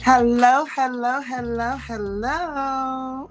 Hello, hello, hello, hello.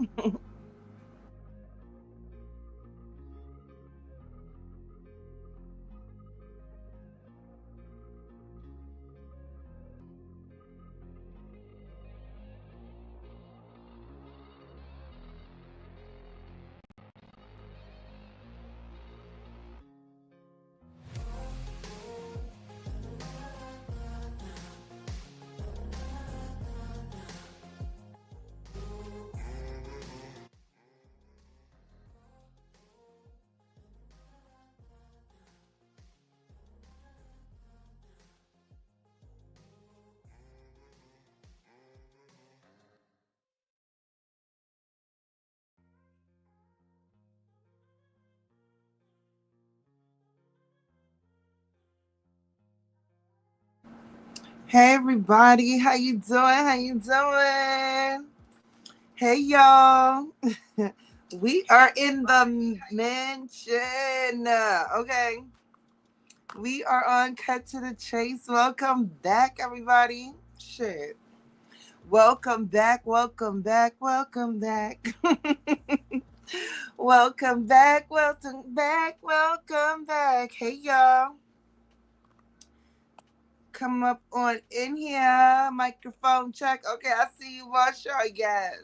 Hey everybody, how you doing? How you doing? Hey y'all. We are in the mansion. Okay. We are on Cut to the Chase. Welcome back, everybody. Shit. Welcome back, welcome back, welcome back. Welcome back, welcome back, welcome back. Hey y'all. Come up on in here. Microphone check. Okay, I see you, Marsha. Yes.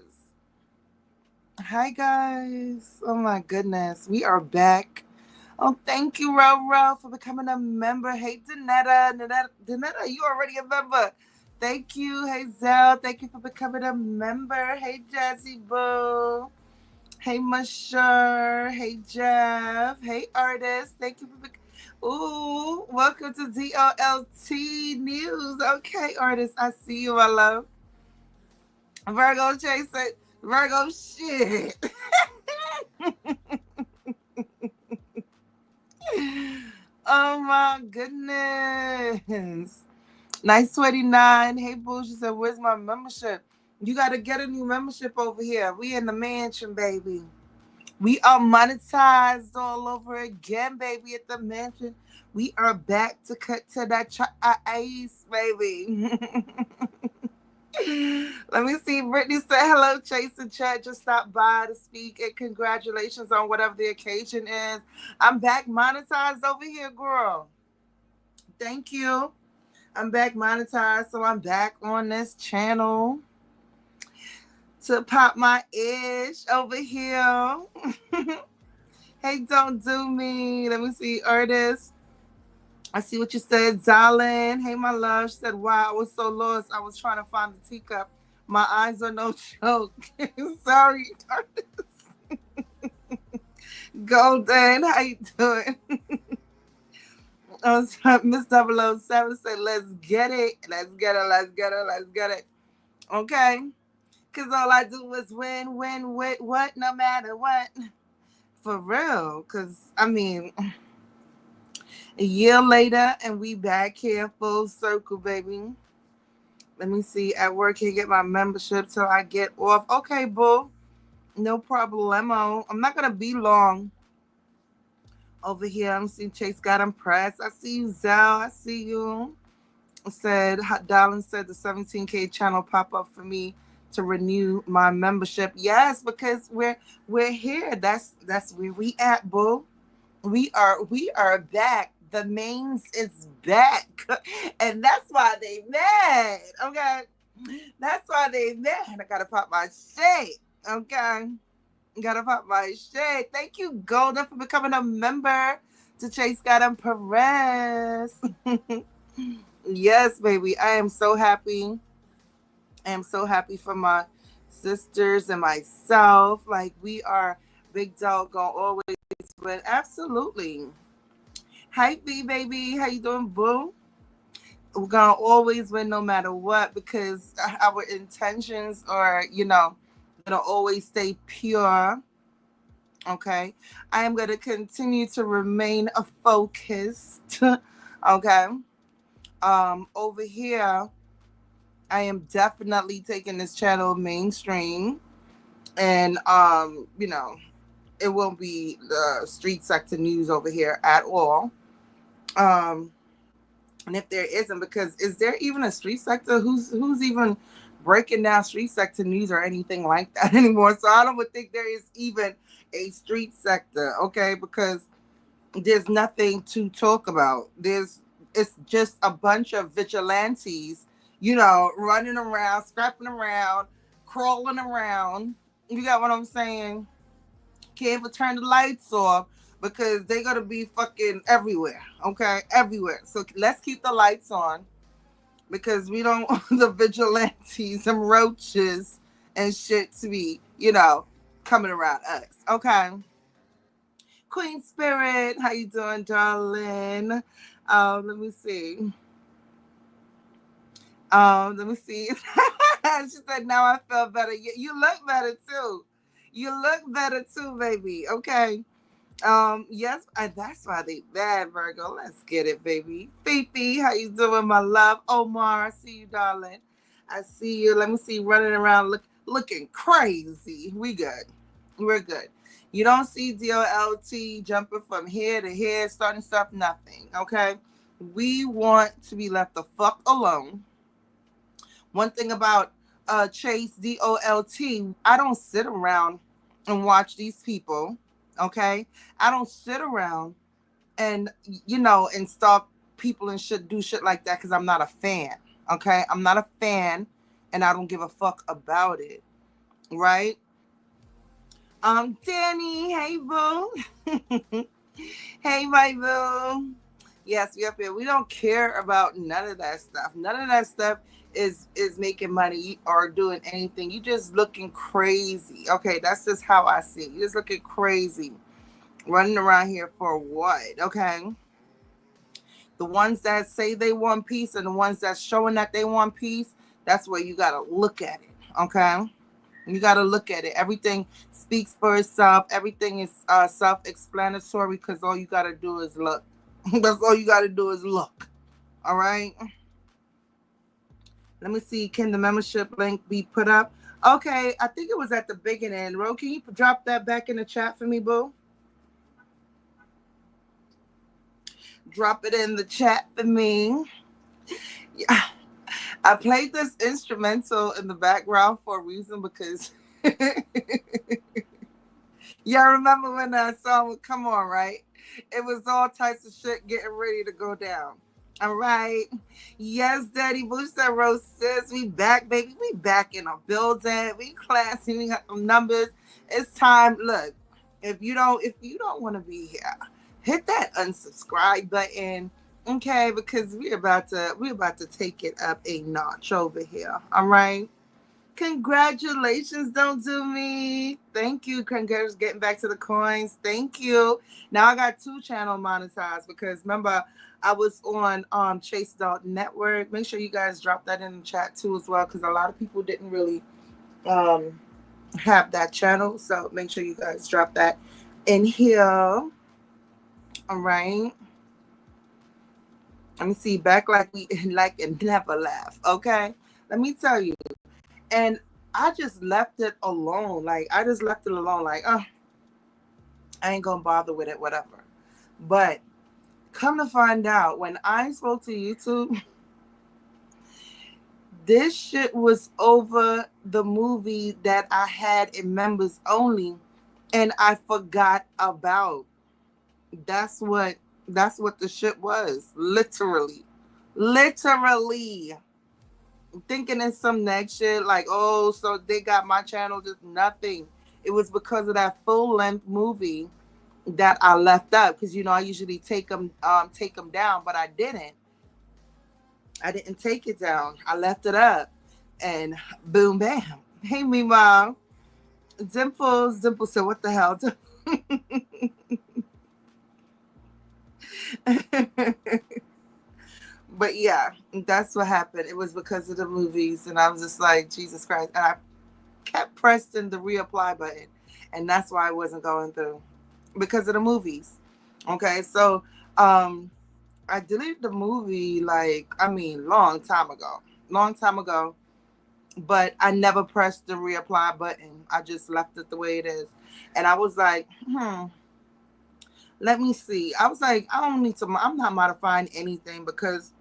Hi, guys. Oh, my goodness. We are back. Oh, thank you, Ro, for becoming a member. Hey, Danetta, you already a member. Thank you. Hey, Zell. Thank you for becoming a member. Hey, Jazzy Boo. Hey, Musher. Hey, Jeff. Hey, Artist. Thank you for Ooh, welcome to DOLT News. Okay, Artist, I see you, my love. Virgo Chase said, Virgo shit. Oh my goodness. Nice 29. Hey, Boo, she said, where's my membership? You got to get a new membership over here. We in the mansion, baby. We are monetized all over again, baby, at the mansion. We are back to cut to that ice, baby. Let me see. Brittany said, hello, Chase and Chat. Just stopped by to speak and congratulations on whatever the occasion is. I'm back monetized over here, girl. Thank you. I'm back monetized, so I'm back on this channel to pop my edge over here. Hey, don't do me. Let me see, artist. I see what you said, darling. Hey, my love. She said, wow, I was so lost. I was trying to find the teacup. My eyes are no joke. Sorry, artist. Golden, how you doing? Miss 007 said, let's get it. Let's get it. Let's get it. Let's get it. Okay. Because all I do is win, win, win, what? No matter what. For real. Because, I mean, a year later, and we back here full circle, baby. Let me see. At work, can't get my membership till I get off. Okay, boo. No problemo. I'm not gonna be long over here. I'm seeing Chase got impressed. I see you, Zell. I see you. Said Darlin said the 17K channel pop up for me to renew my membership. Yes, because we're here. That's where we at, boo. We are back. The mains is back. And that's why they mad. Okay. That's why they mad. I gotta pop my shit. Okay. Gotta pop my shit. Thank you, Golden, for becoming a member to Chase Gotham Perez. Yes, baby. I am so happy. I am so happy for my sisters and myself. Like we are big dog gonna always win. Absolutely. Hi B baby. How you doing, boo? We're gonna always win no matter what because our intentions are, gonna always stay pure. Okay. I am gonna continue to remain a focused. Okay. Over here, I am definitely taking this channel mainstream and it won't be the street sector news over here at all. Um and if there isn't, because is there even a street sector? Who's even breaking down street sector news or anything like that anymore. So I don't think there is even a street sector, okay? Because there's nothing to talk about. It's just a bunch of vigilantes, running around, scrapping around, crawling around. You got what I'm saying? Can't even turn the lights off because they're gonna be fucking everywhere. Okay, everywhere. So let's keep the lights on because we don't want the vigilantes and roaches and shit to be, coming around us. Okay. Queen Spirit, how you doing, darling? Let me see. Let me see. She said, "Now I feel better." You look better too. You look better too, baby. Okay. Yes, that's why they bad, Virgo. Let's get it, baby. Fifi, how you doing, my love? Omar, I see you, darling. I see you. Let me see, running around looking crazy. We good. We're good. You don't see DOLT jumping from here to here, starting stuff, nothing. Okay. We want to be left the fuck alone. One thing about Chase DOLT, I don't sit around and watch these people. Okay. I don't sit around and and stalk people and do shit like that because I'm not a fan. Okay. I'm not a fan and I don't give a fuck about it. Right? Danny, hey boo. Hey my boo. Yes, we up here. We don't care about none of that stuff. None of that stuff is making money or doing anything. You just looking crazy. Okay, that's just how I see it. You just looking crazy. Running around here for what? Okay. The ones that say they want peace and the ones that's showing that they want peace, that's where you gotta look at it. Okay. You got to look at it. Everything speaks for itself. Everything is self-explanatory because all you got to do is look. That's all you got to do is look. All right. Let me see. Can the membership link be put up? Okay. I think it was at the beginning. Ro, can you drop that back in the chat for me, boo? Drop it in the chat for me. Yeah. I played this instrumental in the background for a reason because y'all remember when that song would come on, right? It was all types of shit getting ready to go down. All right. Yes, Daddy Boo said, Rose sis, we back, baby. We back in a building. We classy. We got some numbers. It's time. Look, if you don't want to be here, hit that unsubscribe button. Okay, because we're about to take it up a notch over here. All right. Congratulations, don't do me. Thank you. Congrats, getting back to the coins. Thank you. Now I got 2 channel monetized because remember I was on Chase Network. Make sure you guys drop that in the chat too as well because a lot of people didn't really have that channel. So make sure you guys drop that in here. All right. Let me see. Back like we like and never laugh. Okay. Let me tell you. And I just left it alone. Like, I just left it alone. Like, I ain't going to bother with it, whatever. But come to find out, when I spoke to YouTube, this shit was over the movie that I had in members only. And I forgot about. That's what the shit was. Literally. Thinking it's some next shit like, oh, so they got my channel, just nothing. It was because of that full-length movie that I left up because I usually take them down, but I didn't take it down. I left it up and boom bam. Hey me mom. Dimples said, what the hell? But yeah, that's what happened. It was because of the movies, and I was just like, Jesus Christ. And I kept pressing the reapply button, and that's why I wasn't going through, because of the movies. Okay, so I deleted the movie long time ago, but I never pressed the reapply button. I just left it the way it is, and I was like, let me see. I was like, I'm not modifying anything because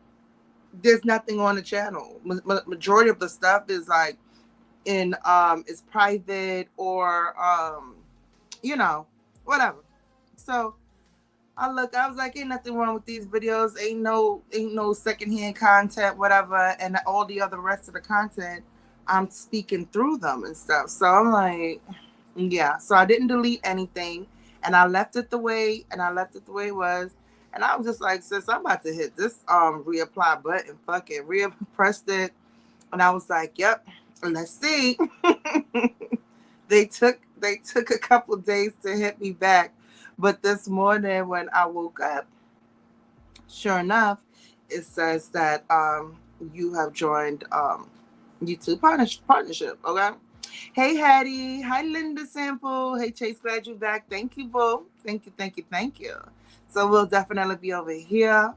there's nothing on the channel. Majority of the stuff is like in is private or you know, whatever. So I was like, ain't nothing wrong with these videos. Ain't no secondhand content, whatever. And all the other rest of the content, I'm speaking through them and stuff. So I'm like, yeah. So I didn't delete anything, and I left it the way, it was. And I was just like, sis, I'm about to hit this reapply button. Fuck it, pressed it, and I was like, yep. Let's see. They took a couple days to hit me back, but this morning when I woke up, sure enough, it says that you have joined YouTube partnership. Okay. Hey Hattie. Hi Linda Sample. Hey Chase, glad you're back. Thank you, boo. Thank you, thank you, thank you. So we'll definitely be over here.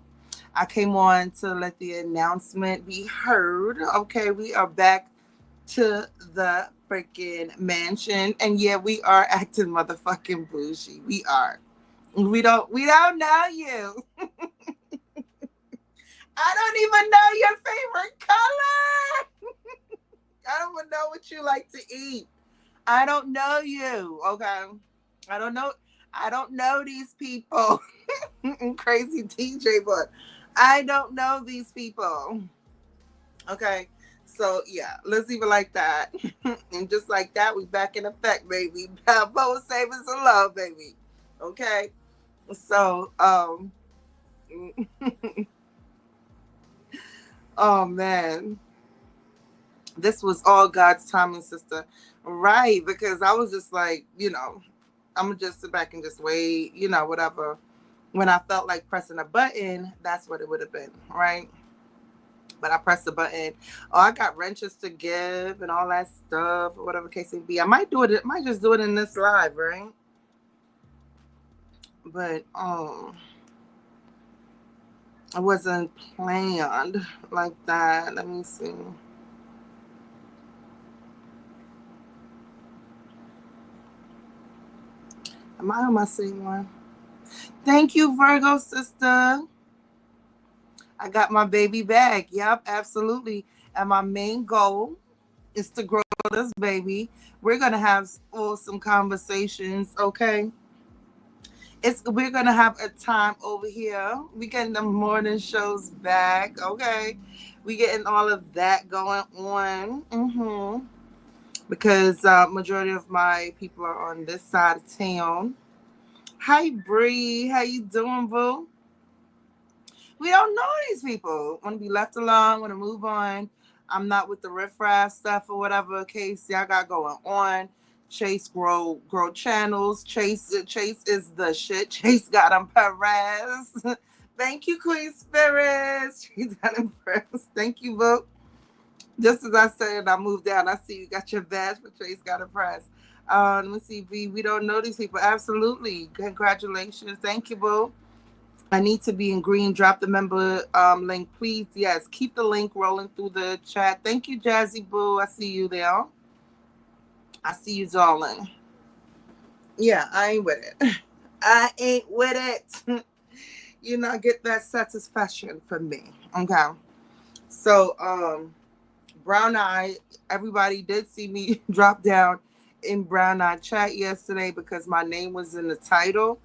I came on to let the announcement be heard. Okay, we are back to the freaking mansion. And yeah, we are acting motherfucking bougie. We are. We don't know you. I don't even know your favorite color. I don't even know what you like to eat. I don't know you. Okay. I don't know. I don't know these people. Crazy DJ, but I don't know these people. Okay. So yeah, let's leave it like that. And just like that, we back in effect, baby. Both savings and love, baby. Okay. So oh man. This was all God's timing, sister. Right. Because I was just like, I'm gonna just sit back and just wait, whatever. When I felt like pressing a button, that's what it would have been, right? But I pressed the button. Oh, I got wrenches to give and all that stuff, or whatever case may be. I might do it. I might just do it in this live, right? But it wasn't planned like that. Let me see. Am I on my same one? Thank you, Virgo sister. I got my baby back. Yep, absolutely. And my main goal is to grow this baby. We're gonna have some conversations, okay? We're gonna have a time over here. We getting the morning shows back, okay? We getting all of that going on. Because majority of my people are on this side of town. Hi Bree, how you doing, boo? We don't know these people. Want to be left alone. Want to move on. I'm not with the riffraff stuff or whatever case y'all got going on. Chase grow channels. Chase is the shit. Chase got him Perez. Thank you, Queen Spirits. She's got him Perez. Thank you, Book. Just as I said, I moved down. I see you got your badge for Chase got him Perez. Let me see, V. We don't know these people. Absolutely. Congratulations. Thank you, Boo. I need to be in green. Drop the member link, please. Yes, keep the link rolling through the chat. Thank you, Jazzy Boo. I see you there. I see you, darling. Yeah, I ain't with it. I ain't with it. Get that satisfaction from me. Okay. So, Brown Eye, everybody did see me drop down in Brown Eye chat yesterday because my name was in the title.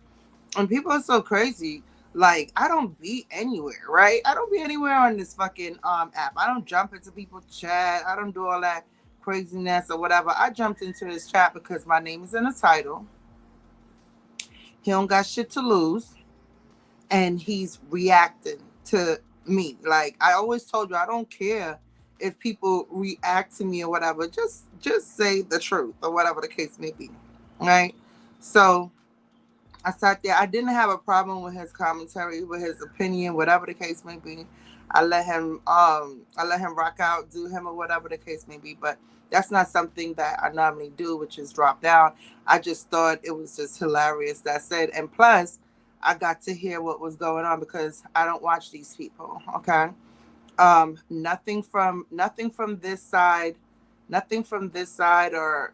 And people are so crazy. Like, I don't be anywhere, right? I don't be anywhere on this fucking app. I don't jump into people's chat. I don't do all that craziness or whatever. I jumped into his chat because my name is in the title. He don't got shit to lose. And he's reacting to me. Like, I always told you, I don't care if people react to me or whatever. Just say the truth or whatever the case may be. Right? So I sat there. I didn't have a problem with his commentary, with his opinion, whatever the case may be. I let him rock out, do him or whatever the case may be. But that's not something that I normally do, which is drop down. I just thought it was just hilarious. That's it. And plus, I got to hear what was going on because I don't watch these people. Okay. Nothing from this side, or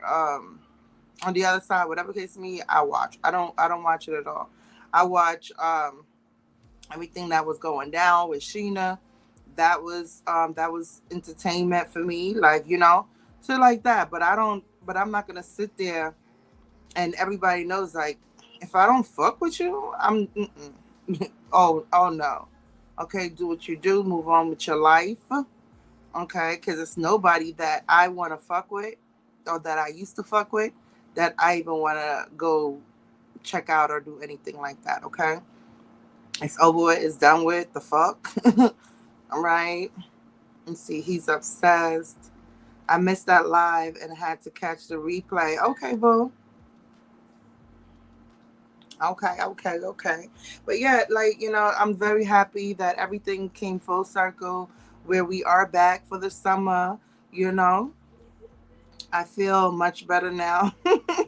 on the other side, whatever case me, I watch. I don't watch it at all. I watch everything that was going down with Sheena, that was entertainment for me, like, shit like that. But I'm not gonna sit there and everybody knows, like, if I don't fuck with you, I'm oh no. Okay, do what you do, move on with your life. Okay, because it's nobody that I want to fuck with or that I used to fuck with that I even want to go check out or do anything like that. Okay, it's over with, it's done with. The fuck. All right. Let's see, he's obsessed. I missed that live and had to catch the replay. Okay, boo. Okay. But yeah, like, I'm very happy that everything came full circle where we are back for the summer, you know. I feel much better now.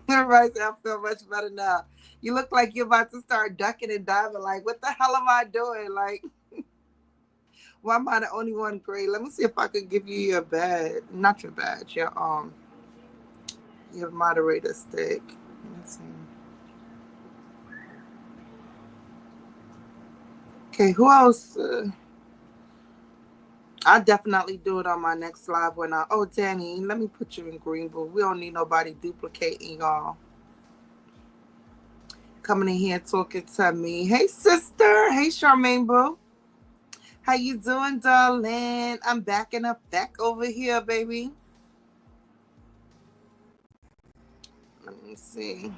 Everybody say I feel much better now. You look like you're about to start ducking and diving. Like, what the hell am I doing? Like, why am I the only one great? Let me see if I could give you your badge. Not your badge, your moderator stick. Let's see. Okay, who else? I'll definitely do it on my next live when oh, Danny, let me put you in green, but we don't need nobody duplicating y'all. Coming in here talking to me. Hey, sister. Hey, Charmaine, boo. How you doing, darling? I'm back in effect over here, baby. Let me see.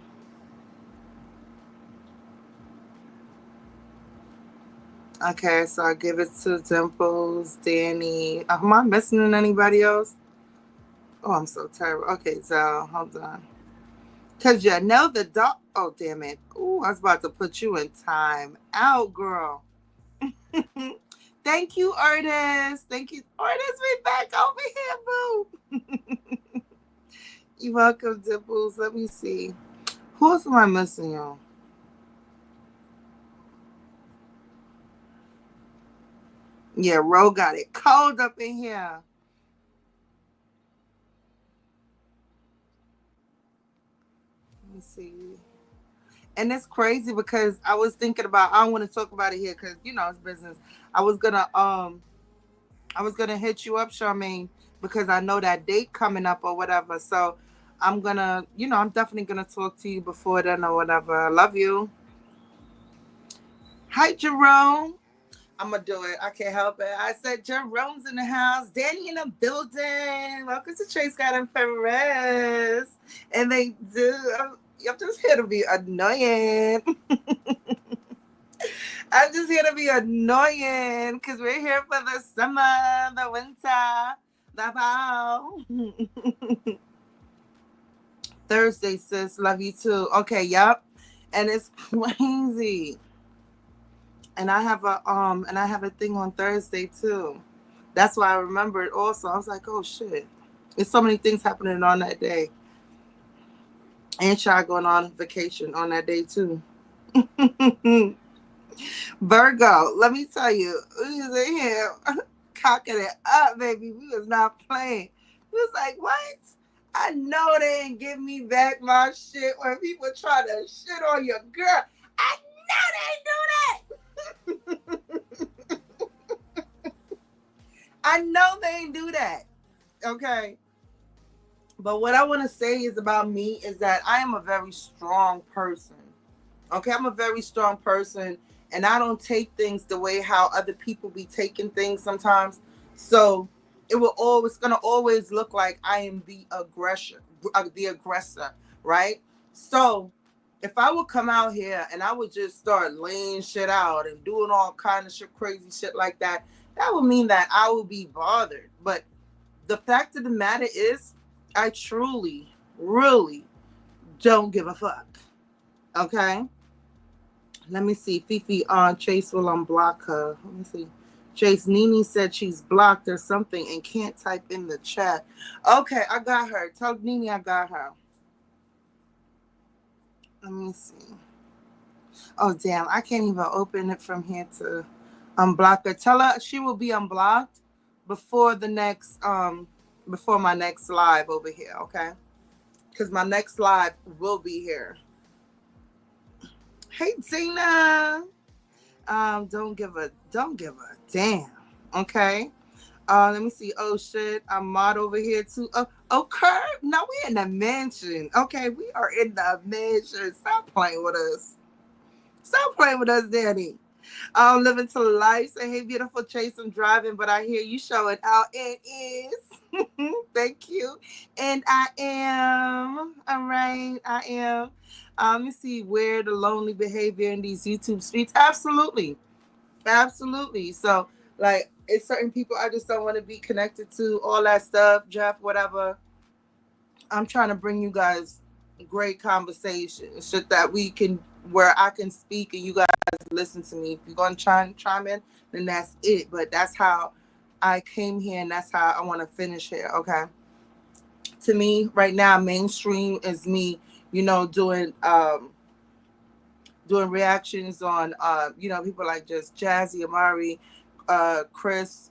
Okay, so I give it to Dimples, Danny. Am I missing anybody else? Oh, I'm so terrible. Okay, so hold on. Cause you know the dog. Oh, damn it. Ooh, I was about to put you in time out, girl. Thank you, artist. Thank you, artist. We back over here, boo. You welcome, Dimples. Let me see. Who else am I missing, y'all? Yeah, Ro got it cold up in here. Let me see. And it's crazy because I was thinking about, I don't want to talk about it here because it's business. I was gonna hit you up, Charmaine, because I know that date coming up or whatever. So I'm gonna, I'm definitely gonna talk to you before then or whatever. I love you. Hi, Jerome. I'm gonna do it. I can't help it. I said Jerome's in the house. Danny in the building. Welcome to Trace Scott and Perez. And they do. I'm just here to be annoying. I'm just here to be annoying because we're here for the summer, the winter, the fall. Thursday, sis. Love you too. Okay, yep. And it's crazy. And I have a thing on Thursday too. That's why I remembered also. I was like, oh shit. There's so many things happening on that day. And Shy going on vacation on that day too. Virgo, let me tell you, we was in here cocking it up, baby. We was not playing. We was like, what? I know they ain't give me back my shit when people try to shit on your girl. I know they ain't do that. I know they ain't do that. Okay. But what I want to say is about me is that I am a very strong person. Okay, I'm a very strong person and I don't take things the way how other people be taking things sometimes. So it's gonna always look like I am the aggressor, right? So if I would come out here and I would just start laying shit out and doing all kind of shit, crazy shit like that, that would mean that I would be bothered. But the fact of the matter is, I truly, really don't give a fuck. Okay? Let me see. Fifi on Chase will unblock her. Let me see. Chase, Nene said she's blocked or something and can't type in the chat. Okay, I got her. Tell Nene I got her. Let me see. Oh, damn. I can't even open it from here to unblock her. Tell her she will be unblocked before before my next live over here, okay? Because my next live will be here. Hey, Tina. Don't give a damn. Okay. Let me see. Oh shit, I'm mod over here too. Oh, Curb. No, we in the mansion. Okay, we are in the mansion. Stop playing with us. Stop playing with us, Danny. Living to life. Say, hey, beautiful Chase. I'm driving, but I hear you showing out. It is. Thank you. And I am. All right. I am. Let me see where the lonely behavior in these YouTube streets. Absolutely. Absolutely. So, like, it's certain people I just don't want to be connected to, all that stuff, Jeff, whatever. I'm trying to bring you guys great conversations so that we can, where I can speak and you guys listen to me. If you're going to try and chime in, then that's it. But that's how I came here and that's how I want to finish here. Okay. To me, right now, mainstream is me, doing reactions on people like just Jazzy, Amari, Chris,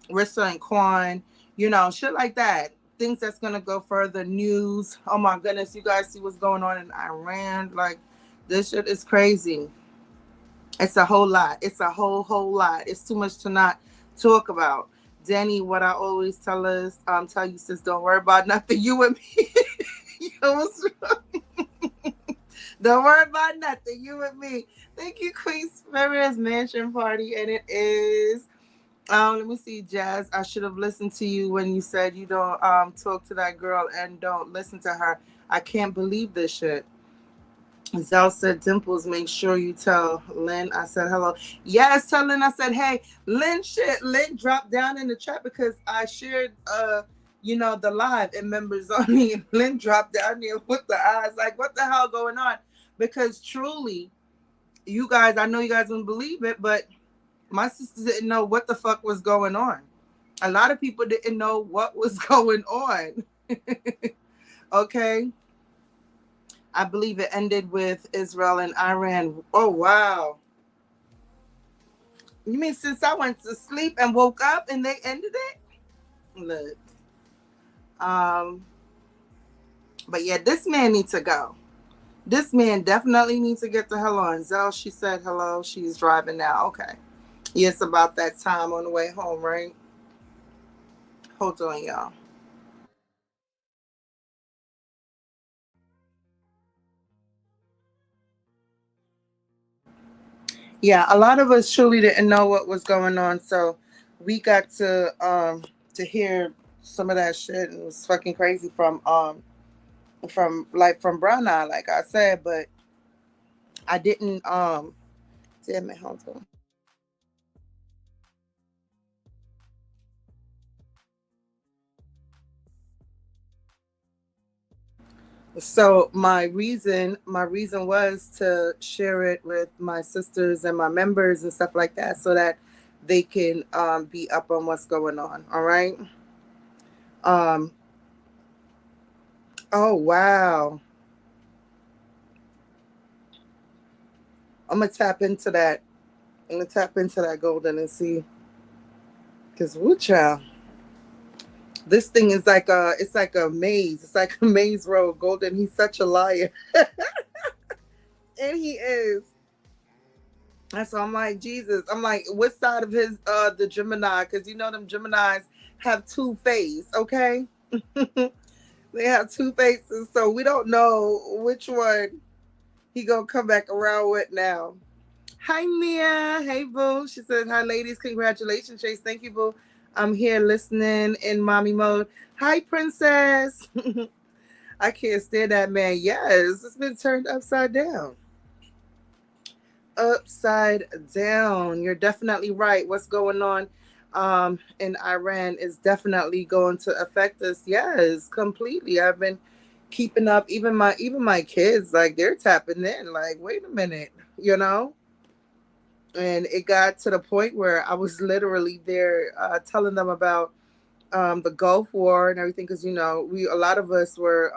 Rissa and Quan, shit like that. Things that's gonna go further. News. Oh my goodness, you guys see what's going on in Iran? Like, this shit is crazy. It's a whole lot. It's a whole lot. It's too much to not talk about. Danny, what I always tell you, sis, don't worry about nothing. You and me. Don't worry about nothing. You and me. Thank you, Queen Spirit's mansion party, and it is. Let me see, Jazz. I should have listened to you when you said you don't talk to that girl and don't listen to her. I can't believe this shit. Zell said, Dimples, make sure you tell Lynn I said hello. Yes, tell Lynn I said, hey, Lynn shit. Lynn dropped down in the chat because I shared the live and members only. And Lynn dropped down there with the eyes. Like, what the hell going on? Because truly, you guys, I know you guys wouldn't believe it, but my sisters didn't know what the fuck was going on. A lot of people didn't know what was going on. Okay. I believe it ended with Israel and Iran. Oh, wow. You mean since I went to sleep and woke up and they ended it? Look. But yeah, this man needs to go. This man definitely needs to get the hell on. Zell, she said hello. She's driving now. Okay. Yes, about that time on the way home, right? Hold on, y'all. Yeah, a lot of us truly didn't know what was going on, so we got to hear some of that shit, and it was fucking crazy from Brown Eye, like I said, but I didn't damn it, hold on. So my reason was to share it with my sisters and my members and stuff like that so that they can be up on what's going on. All right. Um oh wow. I'm gonna tap into that. I'm gonna tap into that golden and see, because woo child, this thing is like a maze. It's like a maze road. Golden, he's such a liar. And he is. And so I'm like, Jesus. I'm like, what side of his the Gemini? Because them Geminis have two faces, okay? They have two faces, so we don't know which one he gonna come back around with now. Hi Mia. Hey Boo. She says, hi ladies, congratulations, Chase. Thank you, Boo. I'm here listening in mommy mode. Hi, Princess. I can't stand that man. Yes, it's been turned upside down. Upside down. You're definitely right. What's going on in Iran is definitely going to affect us. Yes, completely. I've been keeping up. Even my kids, like, they're tapping in. Like, wait a minute, and it got to the point where I was literally there telling them about the Gulf War and everything, because a lot of us were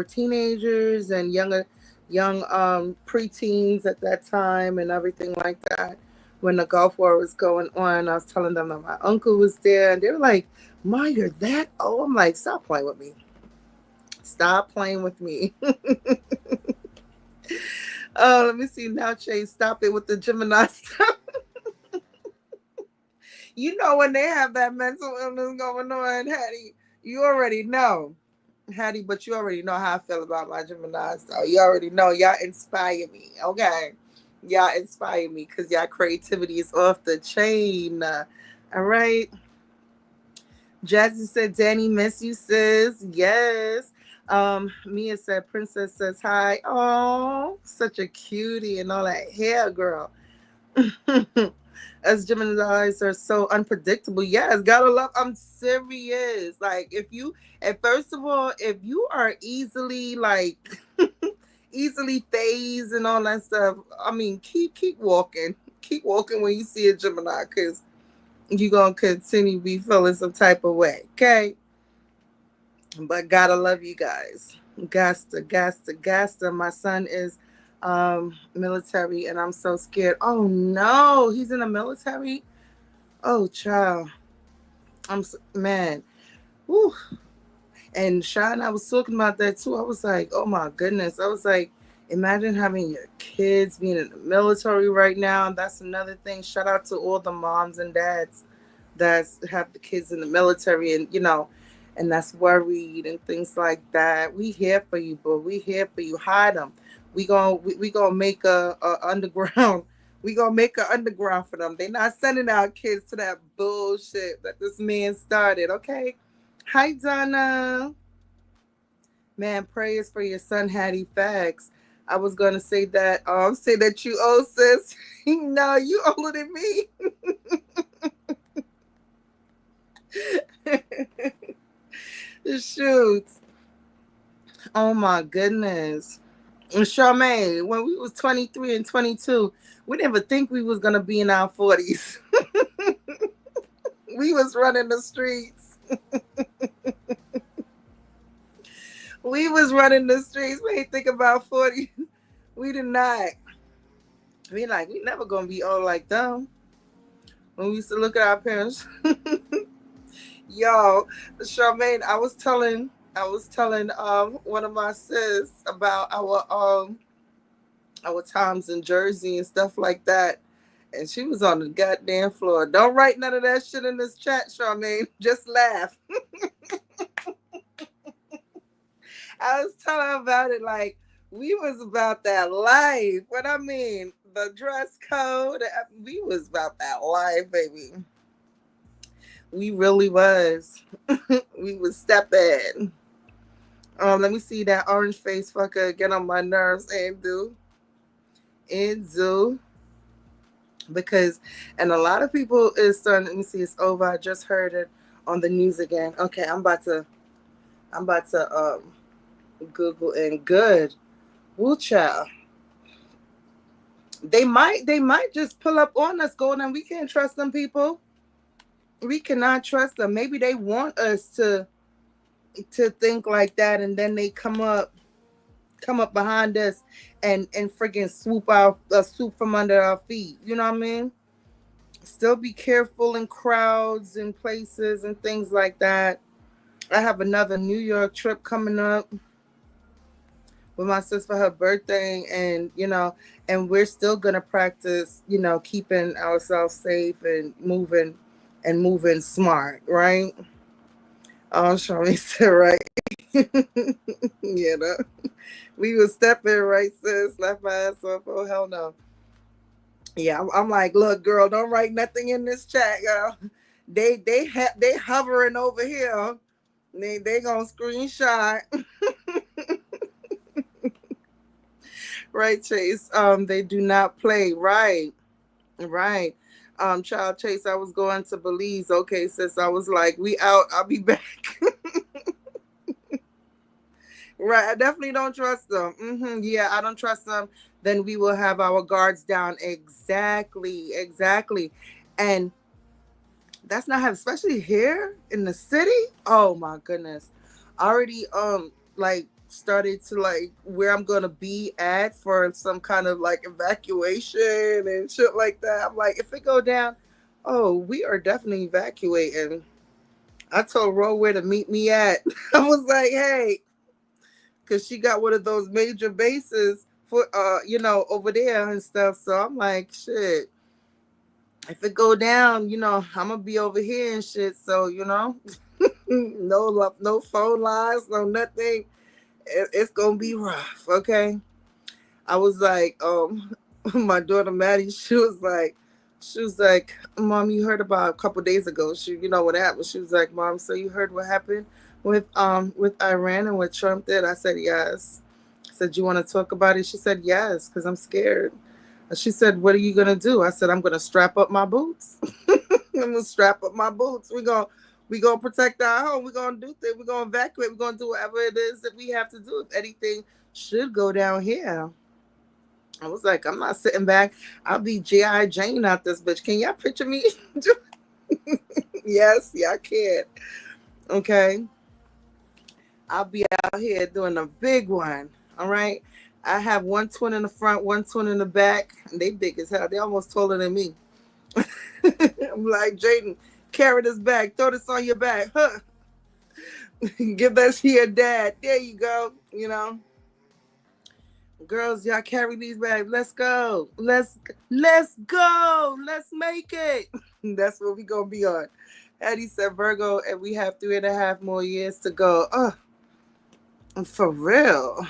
teenagers and young preteens at that time and everything like that. When the Gulf War was going on, I was telling them that my uncle was there, and they were like, "Ma, you're that old?" I'm like, "Stop playing with me. Stop playing with me." Oh, let me see now, Chase. Stop it with the Gemini stuff. You know when they have that mental illness going on, Hattie, you already know. Hattie, but you already know how I feel about my Gemini. So you already know. Y'all inspire me. Okay. Y'all inspire me because y'all creativity is off the chain. All right. Jazzy said, Danny, miss you, sis. Yes. Mia said, Princess says hi. Oh, such a cutie and all that hair, girl. As Gemini's are so unpredictable. Yes, gotta love. I'm serious. Like if you, and first of all, if you are easily like easily phased and all that stuff, I mean, keep walking when you see a Gemini, because you gonna continue to be feeling some type of way. Okay, but gotta love you guys. Gasta. My son is military, and I'm so scared. Oh no, he's in the military. Oh, child. Man. Whew. And Sean, I was talking about that too. I was like, oh my goodness. I was like, imagine having your kids being in the military right now. That's another thing. Shout out to all the moms and dads that have the kids in the military, and and that's worried and things like that. We here for you, but we here for you. Hide them. We gonna make a underground. We gonna make an underground for them. They not sending our kids to that bullshit that this man started. Okay. Hi, Donna. Man, prayers for your son, Hattie. Facts. I was gonna say that you old sis. No, you older than me. Shoot. Oh my goodness. And Charmaine, when we was 23 and 22, we didn't even think we was gonna be in our 40s. We was running the streets. We was running the streets. We ain't think about 40. We did not. We like we never gonna be old like them. When we used to look at our parents. Yo, Charmaine, I was telling one of my sis about our times in Jersey and stuff like that. And she was on the goddamn floor. Don't write none of that shit in this chat, Charmaine. Just laugh. I was telling her about it like we was about that life. What I mean, the dress code, we was about that life, baby. We really was. We was stepping. Let me see that orange face fucker get on my nerves and do because and a lot of people is starting. Let me see, it's over. I just heard it on the news again. Okay, I'm about to Google and good. Woo child. They might just pull up on us, Golden. We can't trust them people. We cannot trust them. Maybe they want us to think like that, and then they come up behind us and freaking swoop from under our feet. You know what I mean? Still be careful in crowds and places and things like that. I have another New York trip coming up with my sis for her birthday, and and we're still gonna practice, keeping ourselves safe and moving smart, right? Oh, Shawty said right. you know, we was stepping right, sis. Left my ass off. Oh hell no. Yeah, I'm like, look, girl, don't write nothing in this chat, girl. They hovering over here. They gonna screenshot. Right, Chase. They do not play. Right, right. Child Chase, I was going to Belize. Okay, sis. I was like, we out. I'll be back. Right. I definitely don't trust them. Yeah, I don't trust them. Then we will have our guards down. Exactly. Exactly. And that's not how, especially here in the city. Oh my goodness. I already like started to like where I'm gonna be at for some kind of like evacuation and shit like that. I'm like, if it go down, oh, we are definitely evacuating. I told Ro where to meet me at. I was like, hey, because she got one of those major bases for over there and stuff. So I'm like, shit. If it go down, I'm gonna be over here and shit. So no phone lines, no nothing. It's gonna be rough. Okay. I was like, my daughter Maddie, she was like, Mom, you heard about a couple days ago. What happened. She was like, Mom, so you heard what happened with Iran and what Trump did? I said, yes. I said, you want to talk about it? She said, yes, because I'm scared. And she said, what are you gonna do? I said, I'm gonna strap up my boots. I'm gonna strap up my boots. We gonna protect our home. We're gonna do things. We're gonna evacuate. We're gonna do whatever it is that we have to do if anything should go down here. I was like, I'm not sitting back. I'll be G.I. Jane out this bitch. Can y'all picture me? Yes, yeah, I can. Okay. I'll be out here doing a big one. All right. I have one twin in the front, one twin in the back. And they big as hell. They almost taller than me. I'm like, Jaden, carry this bag. Throw this on your back. Huh. Give that to your dad. There you go. Girls, y'all carry these bags. Let's go. Let's go. Let's make it. That's what we gonna be on. Hattie said Virgo, and we have 3.5 more years to go. For real.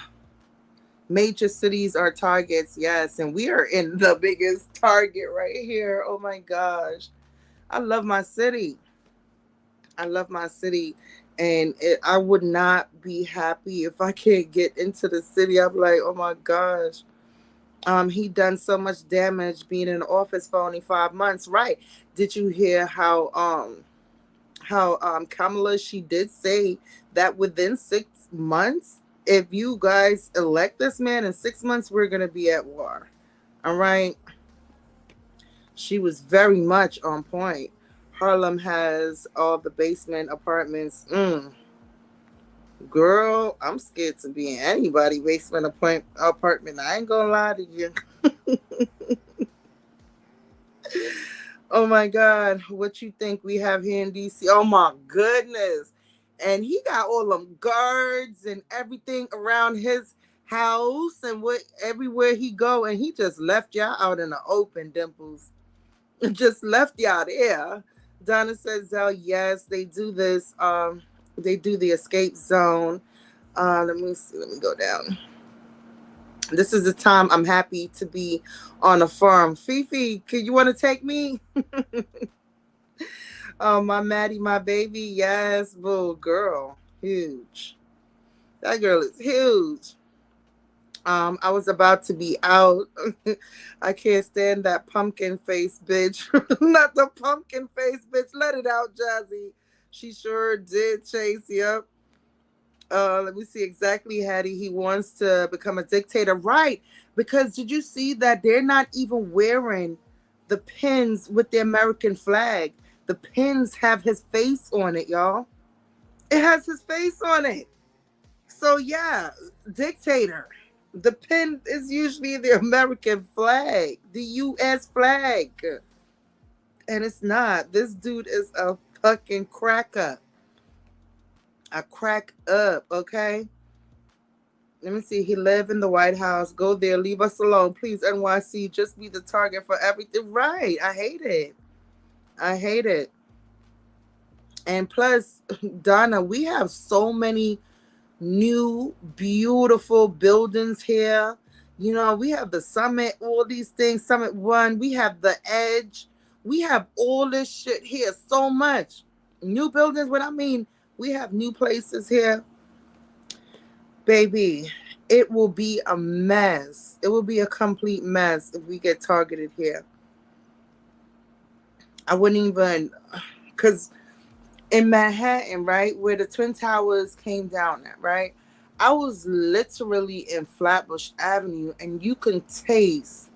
Major cities are targets, yes, and we are in the biggest target right here. Oh my gosh. I love my city. I love my city. And I would not be happy if I can't get into the city. I'm like, oh my gosh. He done so much damage being in the office for only 5 months. Right. Did you hear how Kamala, she did say that within 6 months, if you guys elect this man in 6 months, we're gonna be at war. All right. She was very much on point. Harlem has all the basement apartments. Girl, I'm scared to be in anybody basement apartment. I ain't gonna lie to you. Oh my God, what you think we have here in DC? Oh my goodness. And he got all them guards and everything around his house and what everywhere he go, and he just left y'all out in the open, Dimples. Just left y'all there. Donna says, Zell, yes, they do this. They do the escape zone. Let me see. Let me go down. This is the time I'm happy to be on a farm. Fifi, can you want to take me? Oh, my Maddie, my baby. Yes, boo, girl. Huge. That girl is huge. I was about to be out. I can't stand that pumpkin face bitch. Not the pumpkin face bitch. Let it out, Jazzy. She sure did, Chase. Yep. Let me see exactly, Hattie. He wants to become a dictator. Right. Because did you see that they're not even wearing the pins with the American flag? The pins have his face on it, y'all. It has his face on it. So yeah, dictator. The pin is usually the American flag, the US flag. And it's not. This dude is a fucking cracker. A crack up, okay? Let me see. He live in the White House. Go there. Leave us alone. Please, NYC, just be the target for everything. Right. I hate it. I hate it. And plus, Donna, we have so many new, beautiful buildings here. We have the Summit, all these things, Summit One. We have the Edge. We have all this shit here. So much. New buildings. What I mean, we have new places here. Baby, it will be a mess. It will be a complete mess if we get targeted here. I wouldn't even, because in Manhattan, right, where the Twin Towers came down at, right, I was literally in Flatbush Avenue, and you can taste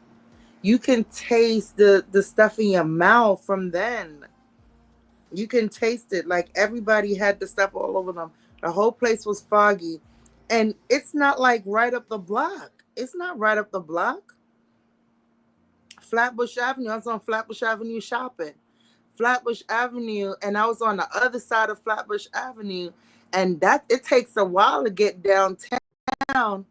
the stuff in your mouth from then. You can taste it. Like everybody had the stuff all over them. The whole place was foggy. And it's not like right up the block. It's not right up the block. Flatbush Avenue. I was on Flatbush Avenue shopping. Flatbush Avenue, and I was on the other side of Flatbush Avenue, and that it takes a while to get downtown,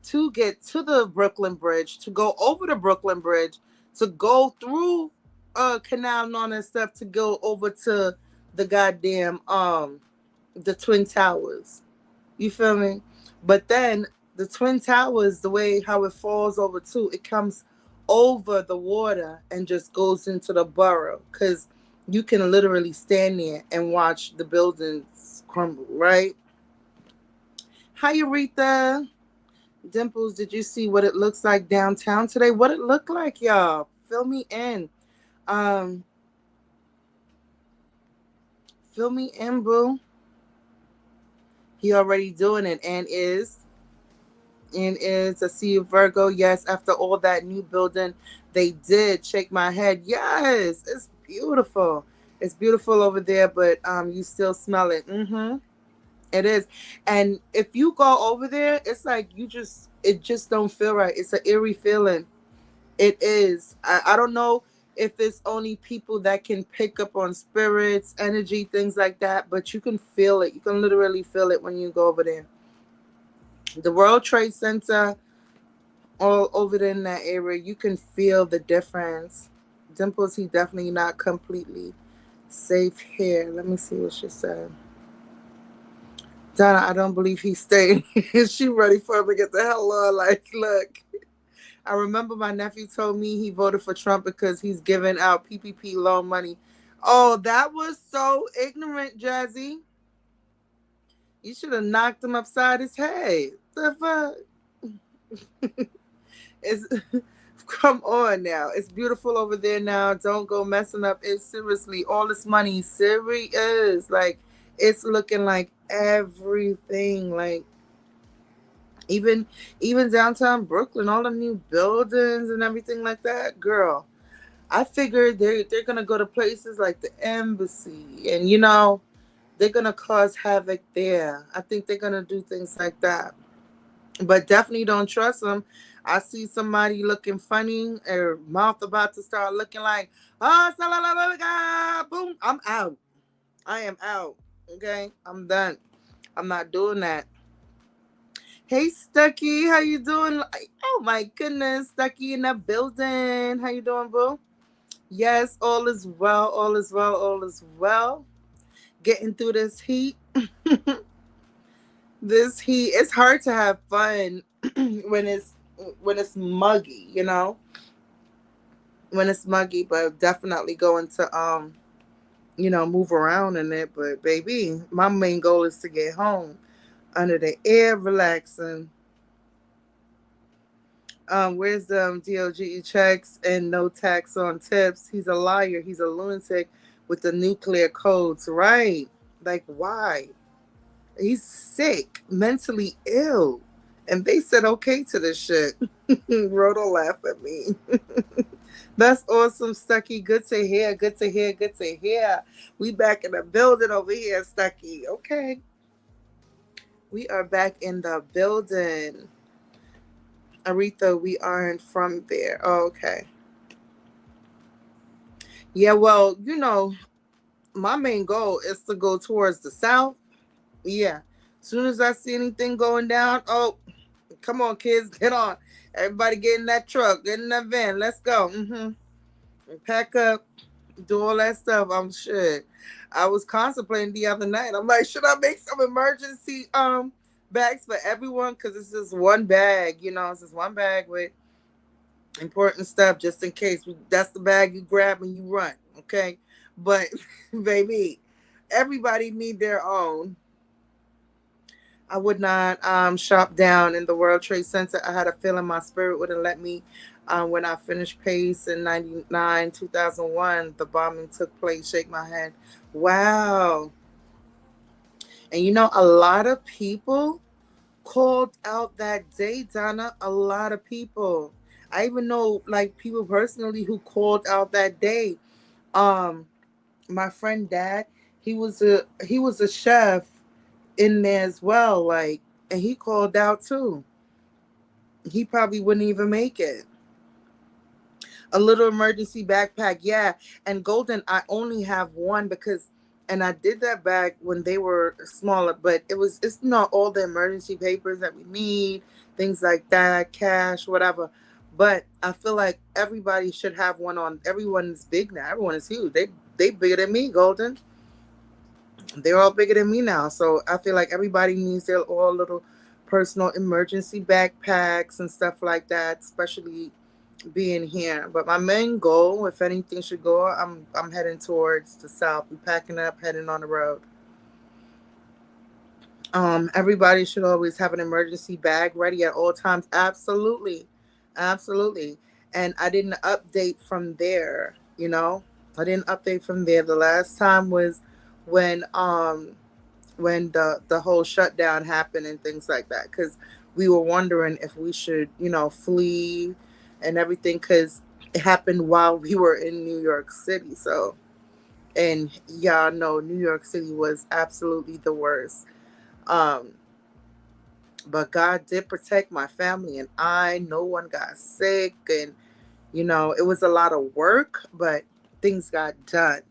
to get to the Brooklyn Bridge, to go over the Brooklyn Bridge, to go through. canal and all that stuff to go over to the goddamn the Twin Towers. You feel me? But then the Twin Towers, the way how it falls over too, it comes over the water and just goes into the borough because you can literally stand there and watch the buildings crumble, right? Hi, Aretha. Dimples, did you see what it looks like downtown today? What it looked like, y'all? Fill me in. Um, fill me in, boo. He already doing it and is I see you, Virgo. Yes, after all that new building they did, shake my head. Yes, it's beautiful. It's beautiful over there, but you still smell it. It is. And if you go over there, it's like it just don't feel right. It's an eerie feeling. It is. I don't know if it's only people that can pick up on spirits, energy, things like that, but you can feel it. You can literally feel it when you go over there. The World Trade Center, all over there in that area, you can feel the difference. Dimples, he definitely not completely safe here. Let me see what she said. Donna, I don't believe he's staying. She ready for him to get the hell on. Like, look. I remember my nephew told me he voted for Trump because he's giving out PPP loan money. Oh, that was so ignorant, Jazzy. You should have knocked him upside his head. The fuck? It's come on now. It's beautiful over there now. Don't go messing up it seriously. All this money, serious. Like it's looking like everything. Like even even downtown Brooklyn, all the new buildings and everything like that. Girl, I figured they're gonna go to places like the embassy, and they're gonna cause havoc there. I think they're gonna do things like that, but definitely don't trust them. I see somebody looking funny, or mouth about to start looking like, oh, boom, I'm out. I am out. Okay, I'm done. I'm not doing that. Hey, Stucky, how you doing? Oh my goodness, Stucky in the building. How you doing, boo? Yes, all is well, all is well, all is well. Getting through this heat. This heat. It's hard to have fun when it's muggy, when it's muggy, but definitely going to move around in it. But baby, my main goal is to get home under the air, relaxing. Where's the DOGE checks and no tax on tips? He's a liar. He's a lunatic with the nuclear codes, right? Like, why? He's sick, mentally ill. And they said okay to this shit. Rhoda laugh at me. That's awesome, Stucky. Good to hear. Good to hear. Good to hear. We back in the building over here, Stucky. Okay. We are back in the building. Aretha, we aren't from there. Oh, okay. Yeah, well, my main goal is to go towards the south. Yeah. As soon as I see anything going down, oh, come on, kids, get on. Everybody get in that truck, get in that van. Let's go. And pack up, do all that stuff. I'm shit. I was contemplating the other night. I'm like, should I make some emergency bags for everyone? Because it's just one bag, it's just one bag with important stuff just in case. That's the bag you grab and you run, okay? But baby, everybody need their own. I would not shop down in the World Trade Center. I had a feeling my spirit wouldn't let me. When I finished Pace in 99, 2001, the bombing took place. Shake my head. Wow. And a lot of people called out that day, Donna. A lot of people. I even know like people personally who called out that day. Um, my friend Dad, he was a chef in there as well, like, and he called out too. He probably wouldn't even make it. A little emergency backpack, yeah. And Golden, I only have one because, and I did that back when they were smaller, but it's not all the emergency papers that we need, things like that, cash, whatever. But I feel like everybody should have one on. Everyone's big now. Everyone is huge. They bigger than me, Golden. They're all bigger than me now. So I feel like everybody needs their all little personal emergency backpacks and stuff like that, especially being here. But my main goal, if anything should go, I'm heading towards the south. We packing up, heading on the road. Everybody should always have an emergency bag ready at all times. Absolutely. Absolutely. And I didn't update from there, you know? I didn't update from there. The last time was when the whole shutdown happened and things like that, cuz we were wondering if we should, flee and everything, cuz it happened while we were in New York City. So, and y'all know New York City was absolutely the worst. Um but God did protect my family and I. No one got sick, and it was a lot of work, but things got done.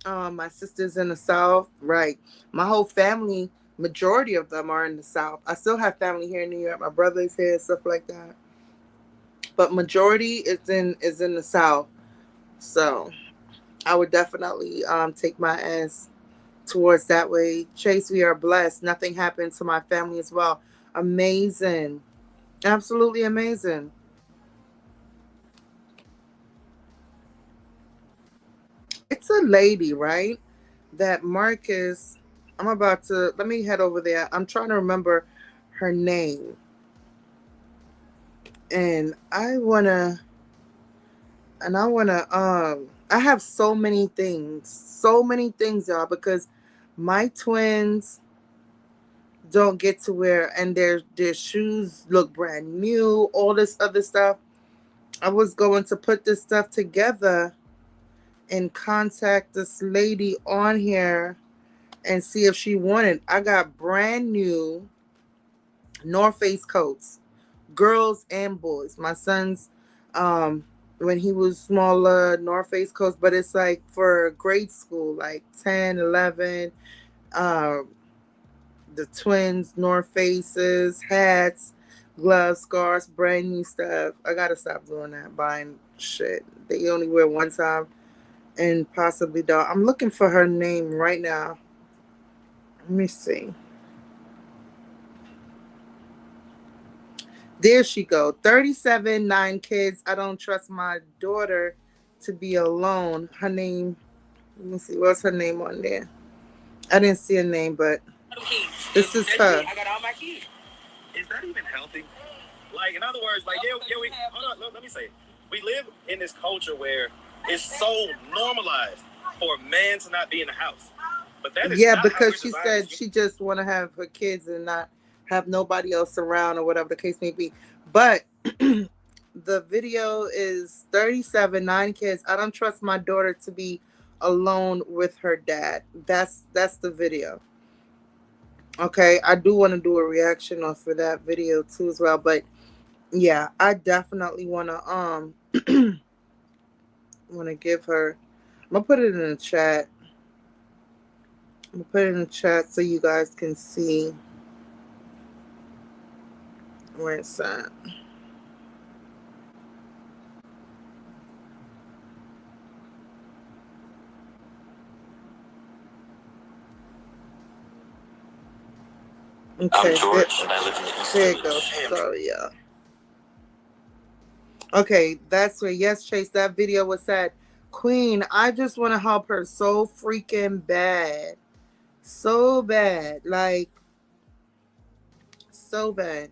My sister's in the South, right? My whole family, majority of them are in the South. I still have family here in New York. My brother's here, stuff like that. But majority is in the South. So I would definitely take my ass towards that way. Chase, we are blessed. Nothing happened to my family as well. Amazing. Absolutely amazing. It's a lady, right? That Marcus. I'm about to let me head over there. I'm trying to remember her name. And I have so many things, y'all, because my twins don't get to wear, and their shoes look brand new, all this other stuff. I was going to put this stuff together and contact this lady on here and see if she wanted. I got brand new North Face coats, girls and boys. My son's, when he was smaller, North Face coats, but it's like for grade school, like 10, 11. Um, the twins, North Faces, hats, gloves, scarves, brand new stuff. I gotta stop doing that, buying shit they only wear one time and possibly don't. I'm looking for her name right now. Let me see. There she go. 37, 9 kids. I don't trust my daughter to be alone. Her name. Let me see. What's her name on there? I didn't see a name, but this is her. I got all my kids. Is that even healthy? Like, in other words, like, we hold on. Let me say it. We live in this culture where it's so normalized for a man to not be in the house. But that is, yeah, because she said she just want to have her kids and not have nobody else around or whatever the case may be. But the video is 37, 9 kids. I don't trust my daughter to be alone with her dad. That's the video. Okay, I do want to do a reaction off for that video too as well. But yeah, I definitely wanna give her. I'm gonna put it in the chat. I'm gonna put it in the chat so you guys can see where it's at. Okay, I'm George, and I live in the East. There it goes. Sorry, y'all. Okay, that's where. Yes, Chase. That video was sad. Queen, I just want to help her so freaking bad, so bad, like so bad.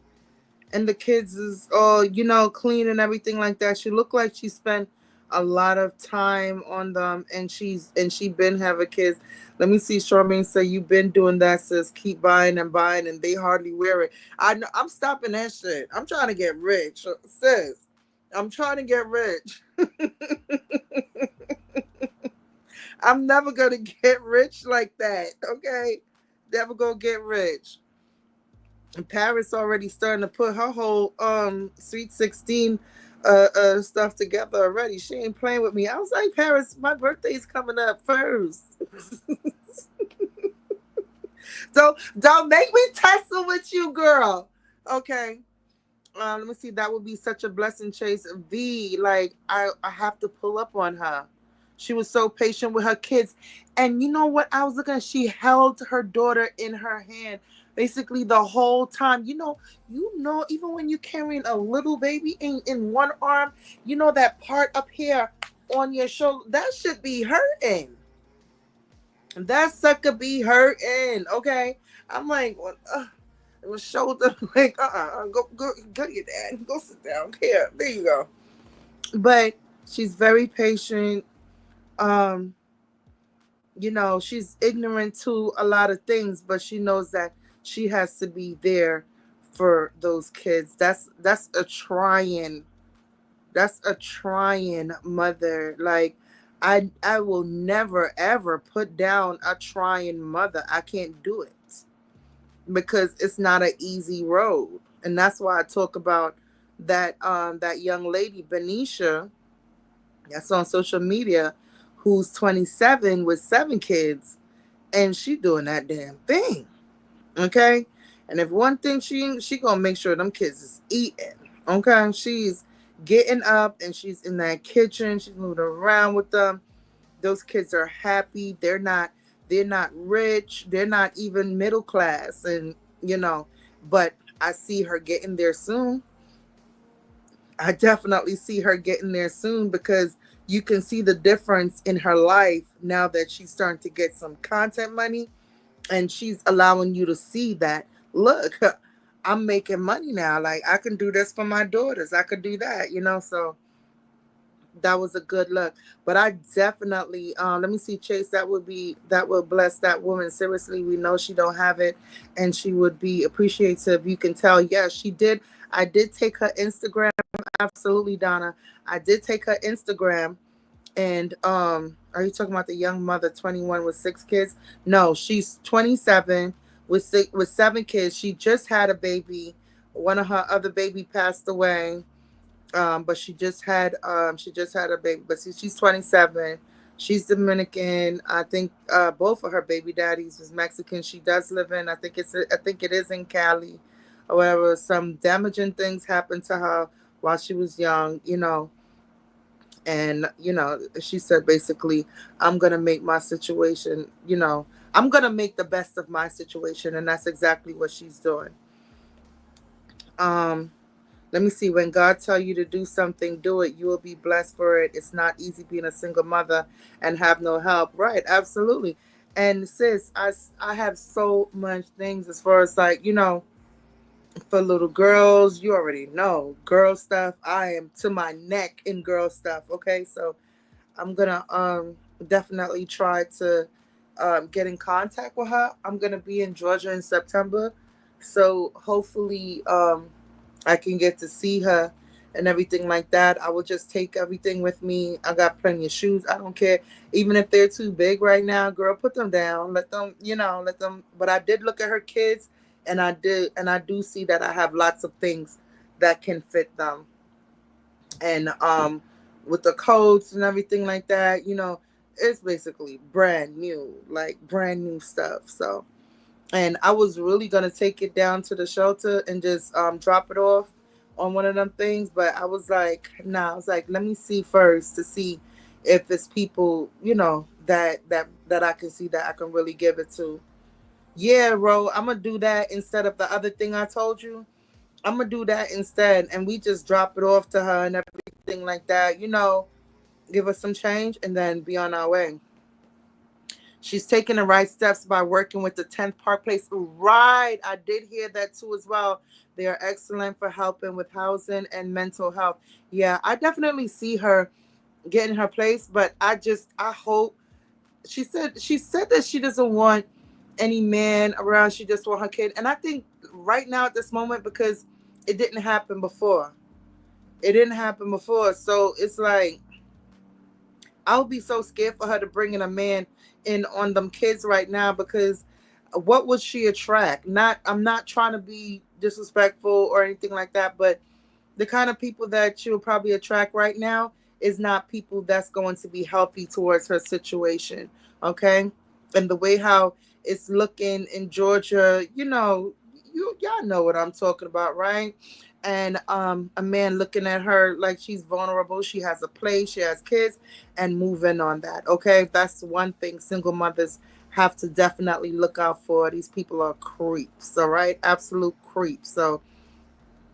And the kids is all clean and everything like that. She looked like she spent a lot of time on them, and she been having kids. Let me see. Charmaine say you been doing that, sis. Keep buying and buying, and they hardly wear it. I'm stopping that shit. I'm trying to get rich, sis. I'm trying to get rich. I'm never gonna get rich like that. Okay, never gonna get rich. And Paris already starting to put her whole Sweet 16 stuff together already. She ain't playing with me. I was like, Paris, my birthday's coming up first. Don't make me tussle with you, girl. Okay. Let me see. That would be such a blessing, Chase. V, like I have to pull up on her. She was so patient with her kids, and you know what? I was looking. She held her daughter in her hand, basically the whole time. Even when you're carrying a little baby in one arm, you know that part up here on your shoulder that should be hurting. That sucker be hurting. Okay, I'm like, what? It was shoulder like, go your dad, go sit down here. There you go. But she's very patient. Um, she's ignorant to a lot of things, but she knows that she has to be there for those kids. That's a trying mother. Like I will never ever put down a trying mother. I can't do it because it's not an easy road. And that's why I talk about that young lady Benicia that's on social media who's 27 with 7 kids, and she doing that damn thing. Okay? And if one thing she gonna make sure them kids is eating. Okay? She's getting up and she's in that kitchen, she's moving around with them. Those kids are happy. They're not rich. They're not even middle class. And but I see her getting there soon. I definitely see her getting there soon because you can see the difference in her life now that she's starting to get some content money, and she's allowing you to see that, look, I'm making money now. Like I can do this for my daughters. I could do that, so that was a good look. But I definitely let me see, Chase, that would bless that woman. Seriously, we know she don't have it, and she would be appreciative. You can tell, yes, she did. I did take her Instagram. Absolutely, Donna. I did take her Instagram. And are you talking about the young mother, 21 with 6 kids? No, she's 27 with 7 kids. She just had a baby. One of her other baby passed away. But she just had a baby. But see, she's 27. She's Dominican. I think both of her baby daddies is Mexican. She does live in. I think it is in Cali. However, some damaging things happened to her while she was young. And she said basically, I'm gonna make my situation. I'm gonna make the best of my situation, and that's exactly what she's doing. Um, Let me see. When God tell you to do something, do it. You will be blessed for it. It's not easy being a single mother and have no help. Right? Absolutely. And sis, I have so much things as far as like for little girls. You already know girl stuff. I am to my neck in girl stuff. Okay, so I'm gonna definitely try to get in contact with her. I'm gonna be in Georgia in September, so hopefully I can get to see her and everything like that. I will just take everything with me. I got plenty of shoes. I don't care. Even if they're too big right now, girl, put them down. Let them. But I did look at her kids, and I do see that I have lots of things that can fit them. And with the coats and everything like that, it's basically brand new, like brand new stuff. So, and I was really gonna take it down to the shelter and just drop it off on one of them things, but I was like, nah. I was like, let me see first to see if it's people, that I can see that I can really give it to. Yeah, Ro, I'm gonna do that instead of the other thing I told you. I'm gonna do that instead, and we just drop it off to her and everything like that. Give us some change and then be on our way. She's taking the right steps by working with the 10th Park Place. Right. I did hear that too as well. They are excellent for helping with housing and mental health. Yeah, I definitely see her getting her place, but I hope she said that she doesn't want any man around. She just want her kid. And I think right now at this moment, because it didn't happen before. It didn't happen before. So it's like I would be so scared for her to bring in a man in on them kids right now because what would she attract? Not, I'm not trying to be disrespectful or anything like that, but the kind of people that she'll probably attract right now is not people that's going to be healthy towards her situation. Okay. And the way how it's looking in Georgia, y'all know what I'm talking about, right? And a man looking at her like she's vulnerable, she has a place, she has kids, and moving on that. Okay. That's one thing single mothers have to definitely look out for. These people are creeps, all right? Absolute creeps. So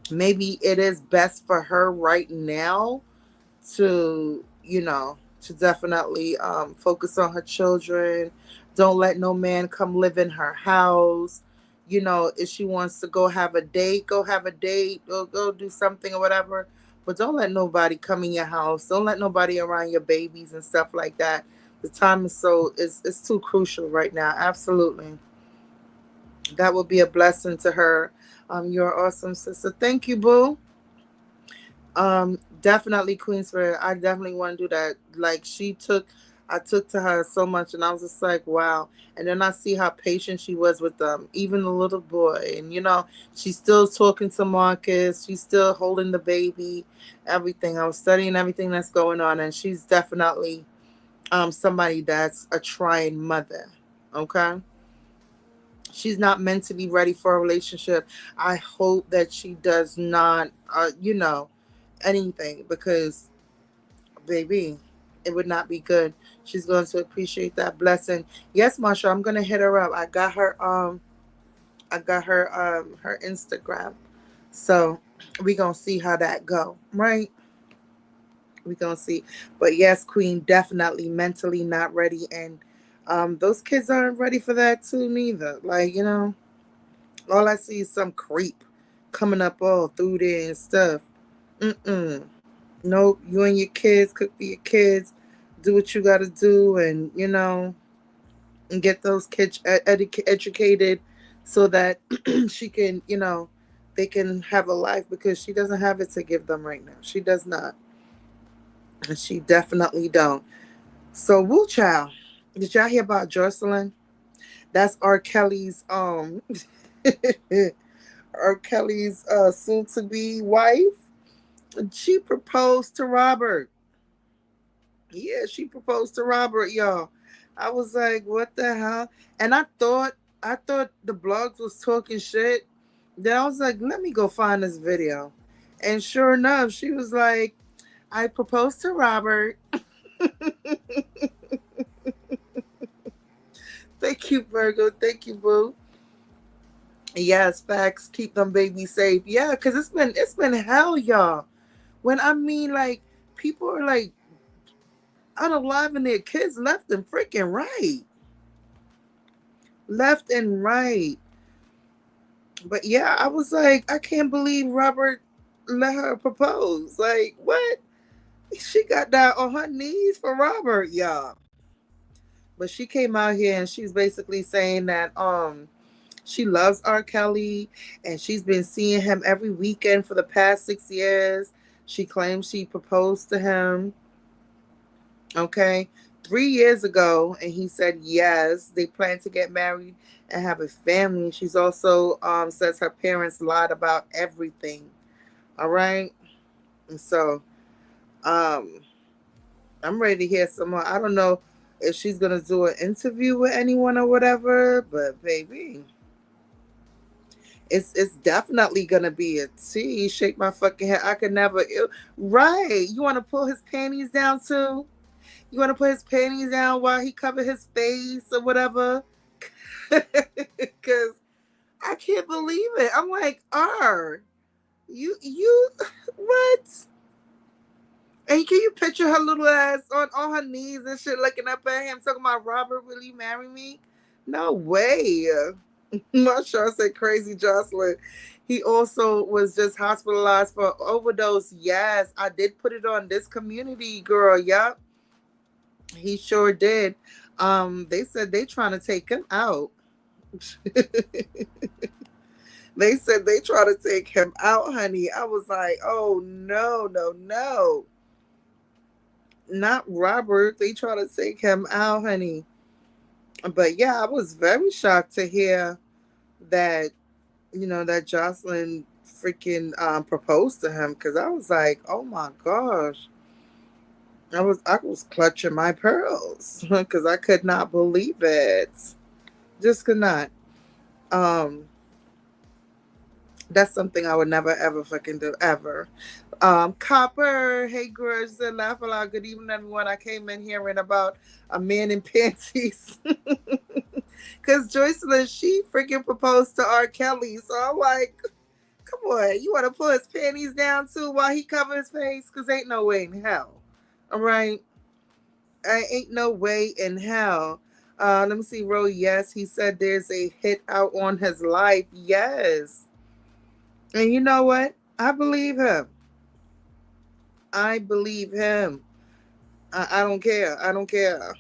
maybe it is best for her right now to, to definitely focus on her children. Don't let no man come live in her house. If she wants to go have a date, go have a date, go do something or whatever. But don't let nobody come in your house. Don't let nobody around your babies and stuff like that. The time is it's too crucial right now. Absolutely. That would be a blessing to her. You're awesome, sister. Thank you, boo. Definitely Queen Spirit. I definitely want to do that. Like I took to her so much, and I was just like, wow. And then I see how patient she was with them, even the little boy. And she's still talking to Marcus. She's still holding the baby. Everything. I was studying everything that's going on, and she's definitely somebody that's a trying mother. Okay. She's not meant to be ready for a relationship. I hope that she does not, anything, because baby, it would not be good. She's going to appreciate that blessing. Yes, Marsha, I'm gonna hit her up. I got her Instagram. So we gonna see how that go, right? We gonna see. But yes, Queen, definitely mentally not ready, and those kids aren't ready for that too neither. Like, all I see is some creep coming up all through there and stuff. Mm-mm. Nope. You and your kids, cook for your kids, do what you got to do, and and get those kids educated so that she can, they can have a life, because she doesn't have it to give them right now. She does not, and she definitely don't. So, woo child, did y'all hear about Jocelyn? That's R. Kelly's R. Kelly's soon to be wife. She proposed to Robert. Yeah, she proposed to Robert, y'all. I was like, what the hell? And I thought the blogs was talking shit. Then I was like, let me go find this video. And sure enough, she was like, I proposed to Robert. Thank you, Virgo. Thank you, Boo. Yes, facts. Keep them babies safe. Yeah, because it's been hell, y'all. When I mean, like, people are like unaliving their kids left and freaking right. Left and right. But yeah, I was like, I can't believe Robert let her propose. Like, what? She got down on her knees for Robert, y'all. But she came out here and she's basically saying that she loves R. Kelly and she's been seeing him every weekend for the past 6 years. She claims she proposed to him, okay, 3 years ago, and he said yes. They plan to get married and have a family. She's also says her parents lied about everything. All right. And so um I'm ready to hear some more. I don't know if she's gonna do an interview with anyone or whatever, but baby, it's definitely gonna be a T. Shake my fucking head. I could never. Right? You want to pull his panties down too? You want to put his panties down while he covered his face or whatever? Because I can't believe it. I'm like, you, what? And can you picture her little ass on her knees and shit, looking up at him, talking about, Robert, will you marry me? No way. Marshawn said crazy Jocelyn. He also was just hospitalized for overdose. Yes, I did put it on this community, girl. Yep, he sure did. They said they trying to take him out. They said they try to take him out, honey. I was like, oh no, no, no. Not Robert. They try to take him out, honey. But yeah, I was very shocked to hear that, that Jocelyn freaking proposed to him, because I was like, oh my gosh. I was clutching my pearls because I could not believe it. Just could not. Um, that's something I would never ever fucking do ever. Copper, hey girls, laugh a lot. Good evening, everyone. I came in hearing about a man in panties. Because Joycelyn, she freaking proposed to R. Kelly. So I'm like, come on, you want to pull his panties down too while he cover his face? Because ain't no way in hell. All right. Ain't no way in hell. Let me see, Ro. Yes, he said there's a hit out on his life. Yes. And you know what? I believe him. I believe him. I don't care. I don't care.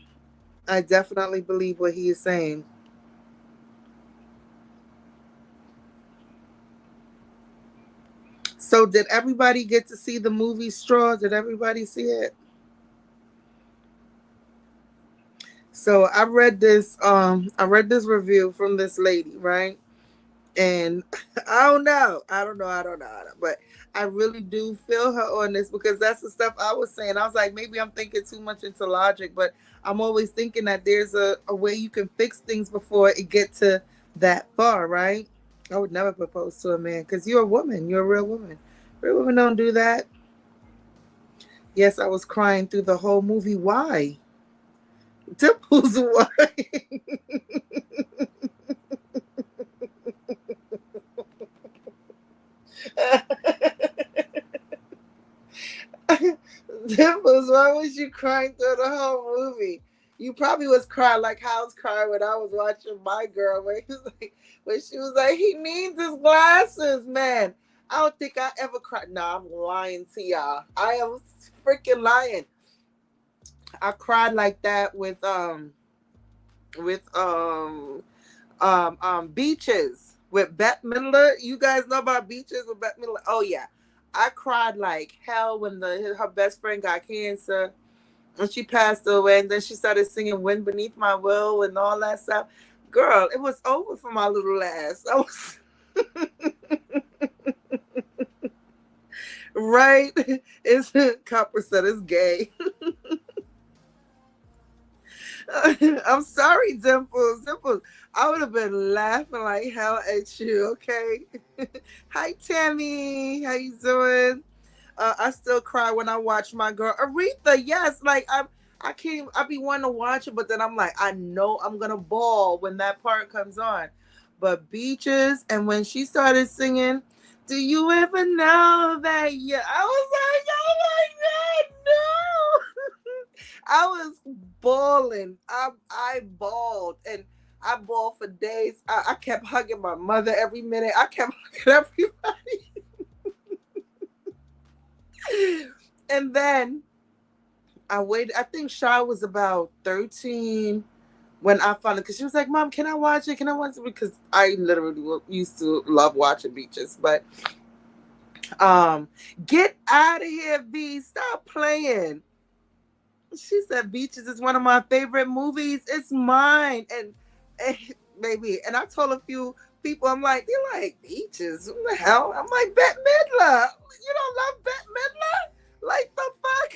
I definitely believe what he is saying. So, did everybody get to see the movie Straw? Did everybody see it? So, I read this review from this lady, right? And I don't know, but I really do feel her on this, because that's the stuff I was saying. I was like, maybe I'm thinking too much into logic, but I'm always thinking that there's a way you can fix things before it get to that far, right? I would never propose to a man, because you're a woman. You're a real woman. Real women don't do that. Yes, I was crying through the whole movie. Why? Dimples, why? Dimples, why was you crying through the whole movie? You probably was crying like I was crying when I was watching My Girl, when she was like, he needs his glasses, man. I don't think I ever cried. No, I'm lying to y'all. I am freaking lying. I cried like that with Beaches with Bette Midler. You guys know about Beaches with Bette Midler? Oh yeah. I cried like hell when her best friend got cancer and she passed away, and then she started singing "Wind Beneath My Will" and all that stuff. Girl, it was over for my little ass. I was right. It's Copper said it's gay. I'm sorry, Dimples. Dimples, I would have been laughing like hell at you. Okay. Hi, Tammy. How you doing? I still cry when I watch My Girl Aretha. Yes, like I can't. I be wanting to watch it, but then I'm like, I know I'm gonna bawl when that part comes on. But Beaches, and when she started singing, "Do you ever know that?" Yeah, I was like, oh my god, no! I was bawling. I bawled, and I bawled for days. I kept hugging my mother every minute. I kept hugging everybody. And then I waited. I think Shy was about 13 when I found it, because she was like, "Mom, can I watch it? Can I watch it?" Because I literally used to love watching Beaches. But um, get out of here, B. Stop playing. She said Beaches is one of my favorite movies. It's mine, and maybe. And I told a few people, I'm like, they're like, Beaches. What the hell? I'm like, Bette Midler. You don't love Bette Midler? Like the fuck?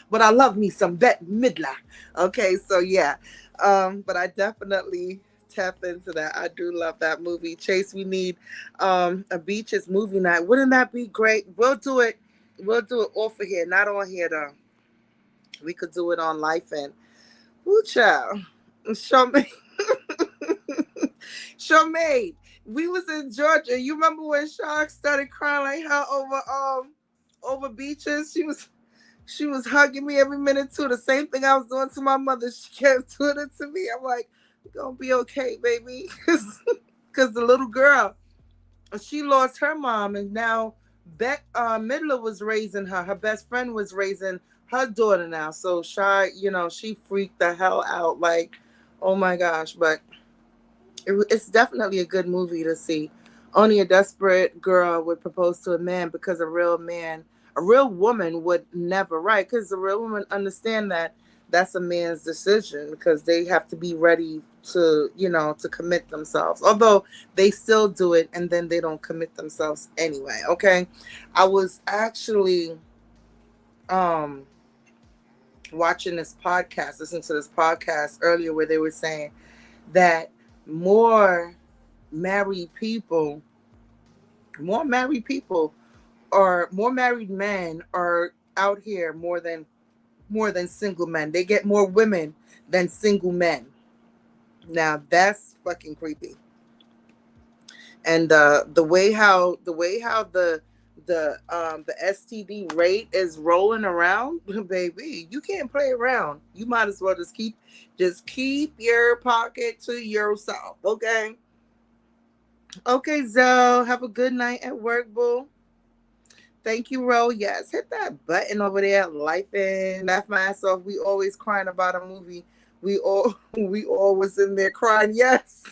But I love me some Bette Midler. Okay, so yeah. But I definitely tap into that. I do love that movie. Chase, we need a Beaches movie night. Wouldn't that be great? We'll do it. We'll do it off of here, not on here though. We could do it on Life and Woo child. Show me. Charmaine, we was in Georgia. You remember when Shark started crying like hell over Beaches? She was hugging me every minute too. The same thing I was doing to my mother. She kept doing it to me. I'm like, you're gonna be okay, baby. Cause the little girl, she lost her mom, and now Beck Midler was raising her. Her best friend was raising her daughter now. So Shy, she freaked the hell out. Like, oh my gosh. But it's definitely a good movie to see. Only a desperate girl would propose to a man, because a real woman would never, right? Because the real woman understand that. that's a man's decision because they have to be ready to, to commit themselves. Although they still do it and then they don't commit themselves anyway. Okay. I was actually um watching this podcast, listening to this podcast earlier where they were saying that more married people, more married people or more married men are out here more than single men. They get more women than single men. Now that's fucking creepy. And the way how the STD rate is rolling around, baby, you can't play around. You might as well just keep your pocket to yourself, okay? Okay, Zoe, have a good night at work, boo. Thank you, Ro. Yes, hit that button over there. Life in. Laugh my ass off. We always crying about a movie. We all was in there crying. Yes,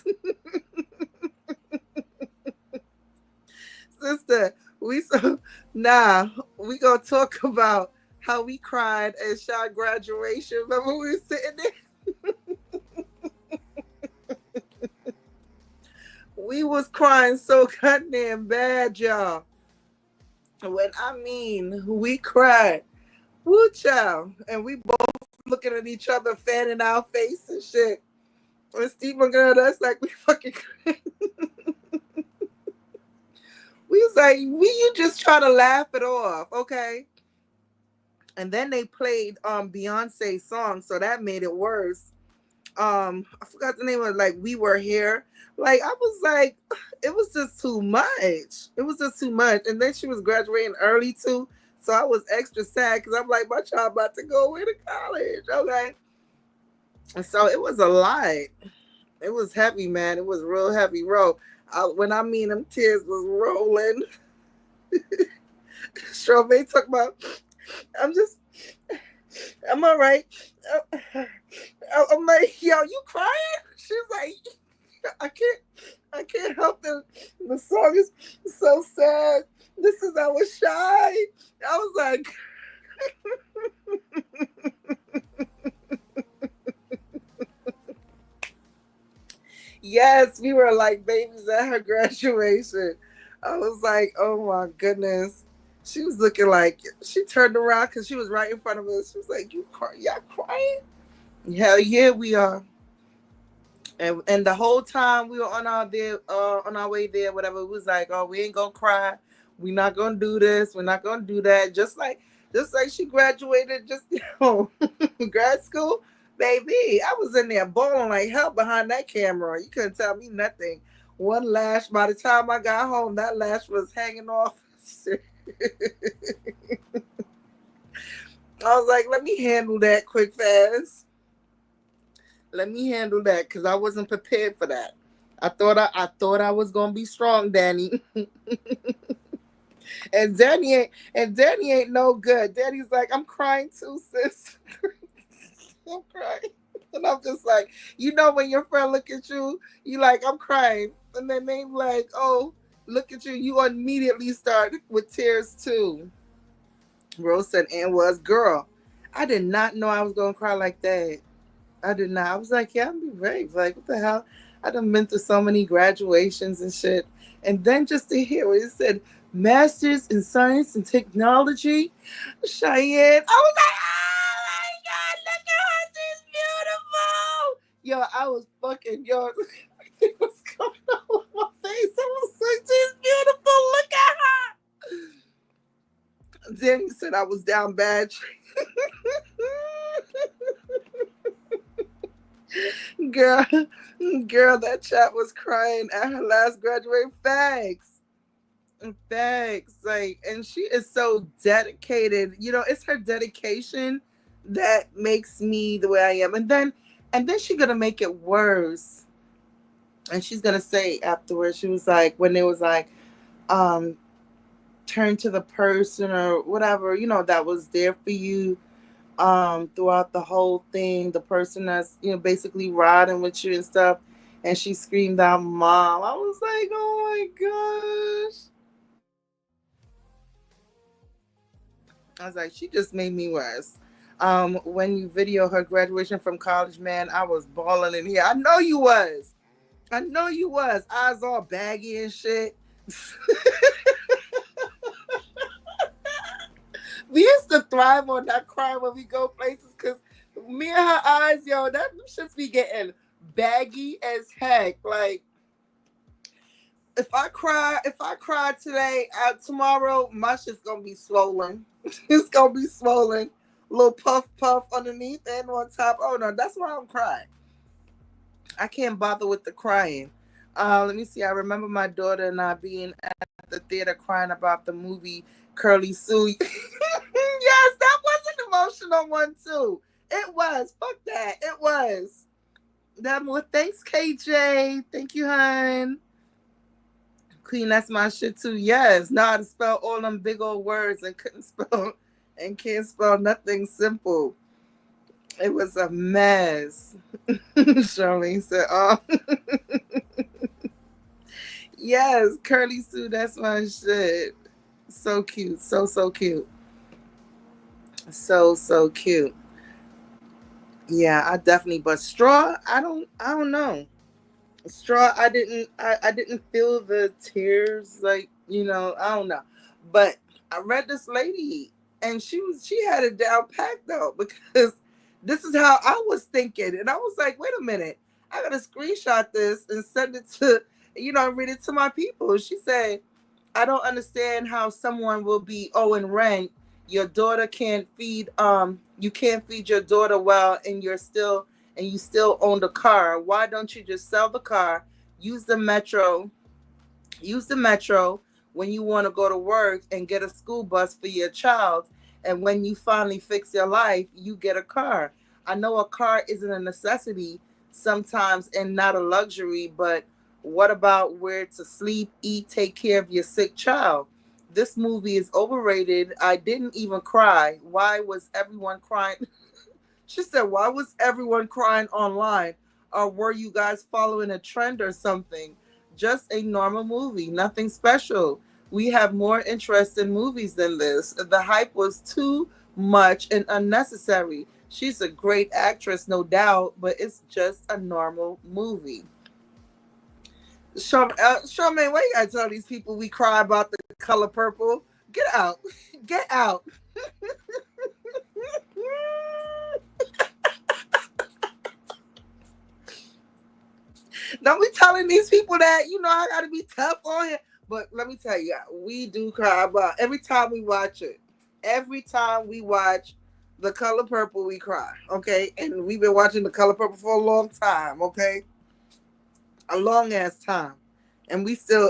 sister. We so nah. We gonna talk about how we cried at Shy graduation. Remember we were sitting there. We was crying so goddamn bad, y'all. When I mean we cried, woo child, and we both looking at each other, fanning our face and shit. And Steve looking at us like we fucking. We was like, you just try to laugh it off, okay? And then they played Beyonce's song, so that made it worse. I forgot the name of it, like We Were Here. Like I was like, it was just too much. It was just too much. And then she was graduating early too. So I was extra sad because I'm like, my child about to go away to college. Okay. And so it was a lot. It was heavy, man. It was real heavy. When I mean them tears was rolling. Strawberry talk about, I'm just, I'm all right. I'm like, yo, you crying? She's like, I can't help it. The song is so sad. This is I was shy. I was like, yes, we were like babies at her graduation. I was like, oh my goodness. She was looking like she turned around because she was right in front of us. She was like, y'all crying? Hell yeah, we are. And the whole time we were on our way there, whatever, it was like, oh, we ain't gonna cry. We're not gonna do this. We're not gonna do that. Just like she graduated, just grad school, baby. I was in there bawling like hell behind that camera. You couldn't tell me nothing. One lash. By the time I got home, that lash was hanging off. I was like, let me handle that quick fast. Let me handle that because I wasn't prepared for that. I thought I was gonna be strong, Danny. And Danny ain't no good. Danny's like, I'm crying too, sis. I'm crying. And I'm just like, when your friend look at you, you like, I'm crying. And then they like, oh, look at you. You immediately start with tears too. Rose said, and was girl. I did not know I was gonna cry like that. I did not. I was like, yeah, I'm be brave. Like, what the hell? I done been through so many graduations and shit. And then just to hear what it said, Masters in Science and Technology, Cheyenne. I was like, oh my God, look at her. She's beautiful. Yo, I was fucking, yo, it was coming out of my face. I was like, she's beautiful. Look at her. Then he said I was down bad. Girl, girl, that chat was crying at her last graduate. Facts. Like, and she is so dedicated. It's her dedication that makes me the way I am. And then she's gonna make it worse. And she's gonna say afterwards, she was like, when they was like, um, turn to the person or whatever, that was there for you throughout the whole thing, the person that's basically riding with you and stuff, and she screamed out mom. I was like, oh my gosh. I was like, she just made me worse. When you video her graduation from college, man, I was balling in here. I know you was. I know you was. Eyes all baggy and shit. We used to thrive on that cry when we go places because me and her eyes, yo, that shit's be getting baggy as heck. Like if I cry today, tomorrow my shit's gonna be swollen. It's gonna be swollen. Little puff puff underneath and on top. Oh no, that's why I'm crying. I can't bother with the crying. Let me see. I remember my daughter and I being at the theater crying about the movie Curly Sue. Yes, that was an emotional one too. It was. Fuck that. It was. That one. Thanks, KJ. Thank you, hon. Queen, that's my shit too. Yes. Know how to spell all them big old words and couldn't spell and can't spell nothing simple. It was a mess. Charlene said, "Oh, yes, Curly Sue, that's my shit. So cute, so cute, so cute. Yeah, I definitely. But straw, I don't know. Straw, I didn't feel the tears. Like I don't know. But I read this lady, and she had it down packed though because this is how I was thinking, and I was like, wait a minute, I gotta screenshot this and send it to read it to my people. She said, I don't understand how someone will be owing rent. Your daughter can't feed you can't feed your daughter well and you still own the car. Why don't you just sell the car, use the metro, use the metro when you want to go to work and get a school bus for your child. And when you finally fix your life, you get a car. I know a car isn't a necessity sometimes and not a luxury, but what about where to sleep, eat, take care of your sick child? This movie is overrated. I didn't even cry. Why was everyone crying? She said, why was everyone crying online? Or were you guys following a trend or something? Just a normal movie, nothing special. We have more interest in movies than this. The hype was too much and unnecessary. She's a great actress, no doubt, but it's just a normal movie. Charmaine, why you gotta tell these people we cry about the color purple? Get out. Get out. Don't be telling these people that I gotta be tough on him. But let me tell you, we do cry about every time we watch it. Every time we watch The Color Purple, we cry. Okay, and we've been watching The Color Purple for a long time. Okay, a long ass time, and we still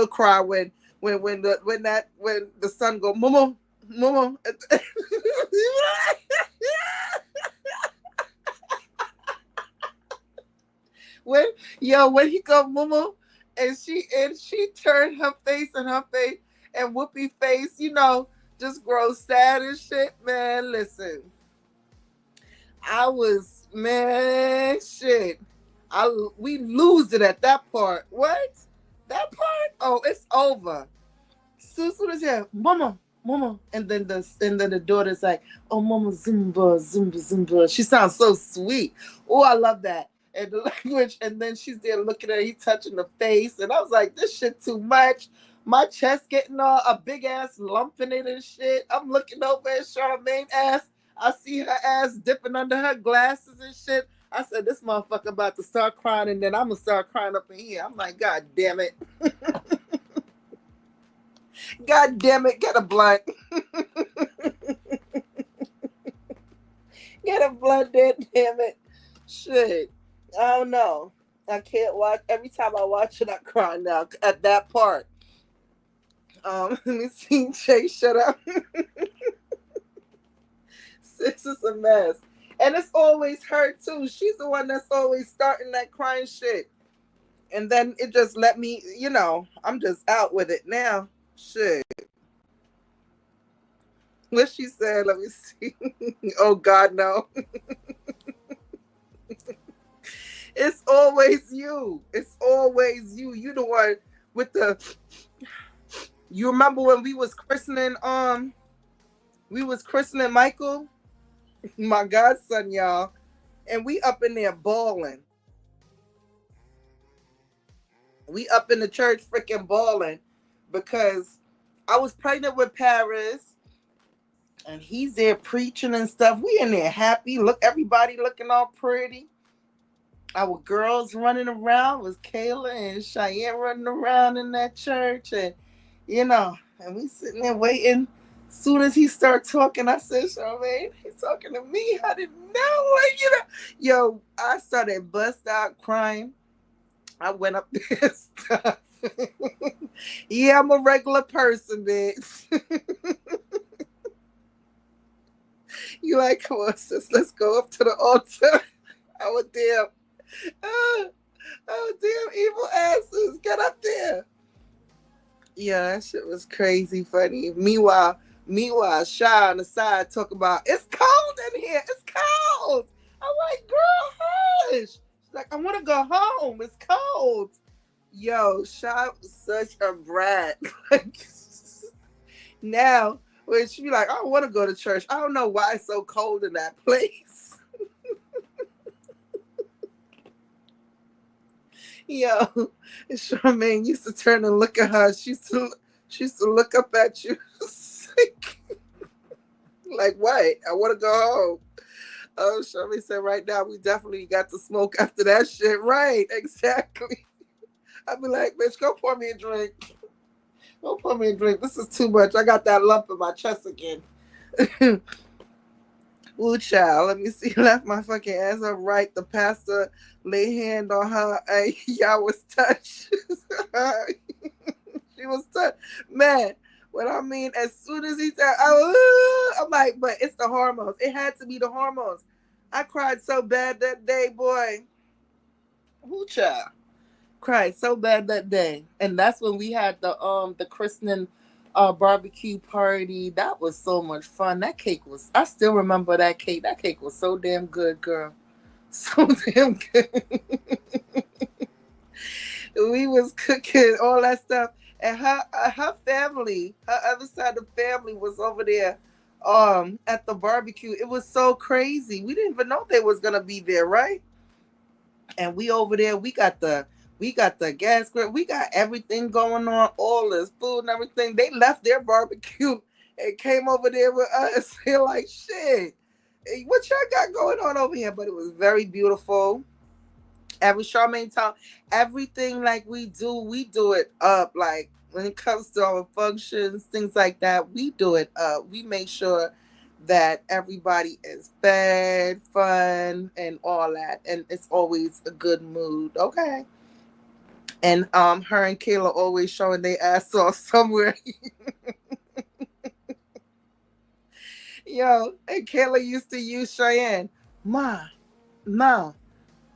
cry when the sun go mama mama. when when he go Mumu and she turned her face and Whoopi face, just grows sad and shit, man. Listen, I was man shit. We lose it at that part. What? That part? Oh, it's over. Soon as yeah, mama, and then the daughter's like, oh, mama, zumba, zumba, zumba. She sounds so sweet. Oh, I love that. And the language, and then she's there looking at her, he touching the face, and I was like, this shit too much. My chest getting all a big ass lump in it and shit. I'm looking over at Charmaine ass. I see her ass dipping under her glasses and shit. I said, this motherfucker about to start crying, and then I'm gonna start crying up in here. I'm like, God damn it. God damn it, get a blunt. Get a blunt, damn it. Shit. I don't know. I can't watch. Every time I watch it, I cry now at that part. Let me see. Jay, shut up. This is a mess. And it's always her, too. She's the one that's always starting that crying shit. And then it just let me, I'm just out with it now. Shit. What she said, let me see. Oh, God, no. It's always you. It's always you. You the one with the. You remember when we was christening Michael, My godson, y'all. And we up in there balling. We up in the church freaking balling because I was pregnant with Paris and he's there preaching and stuff. We in there happy. Look, everybody looking all pretty. Our girls running around was Kayla and Cheyenne running around in that church, and and we sitting there waiting. Soon as he started talking, I said, Charmaine, he's talking to me. I didn't know, yo, I started bust out crying. I went up there and stuff. Yeah, I'm a regular person, bitch. You like, come on, sis, let's go up to the altar. Oh, damn. Oh, oh, damn, evil asses. Get up there. Yeah, that shit was crazy funny. Meanwhile, Shy on the side talking about, it's cold in here. It's cold. I'm like, girl, hush. She's like, I want to go home. It's cold. Yo, Shy was such a brat. Like, now, when she be like, I don't want to go to church. I don't know why it's so cold in that place. Yo, Charmaine used to turn and look at her. She used to look up at you. Like, what? I want to go home. Oh, Charmaine said, right now, we definitely got to smoke after that shit. Right, exactly. I'd be like, bitch, go pour me a drink. Go pour me a drink. This is too much. I got that lump in my chest again. Ooh, child, let me see. Left my fucking ass up right. The pastor lay hand on her. Hey, y'all was touched. She was touched. Man, what I mean, as soon as he said, I'm like, but it's the hormones. It had to be the hormones. I cried so bad that day, boy. Ooh, child. Cried so bad that day. And that's when we had the christening barbecue party. That was so much fun. That cake was, I still remember that cake. That cake was so damn good, girl. So damn good. We was cooking all that stuff. And her family, her other side of the family was over there at the barbecue. It was so crazy. We didn't even know they was gonna be there, right? And we over there, we got the gas grill, we got everything going on, all this food and everything. They left their barbecue and came over there with us. They're like, shit, hey, what y'all got going on over here? But it was very beautiful. Every Charmaine town, everything like we do it up. Like when it comes to our functions, things like that, we do it up. We make sure that everybody is fed, fun, and all that, and it's always a good mood. Okay. And her and Kayla always showing their ass off somewhere. Yo, and Kayla used to use Cheyenne. Ma, ma,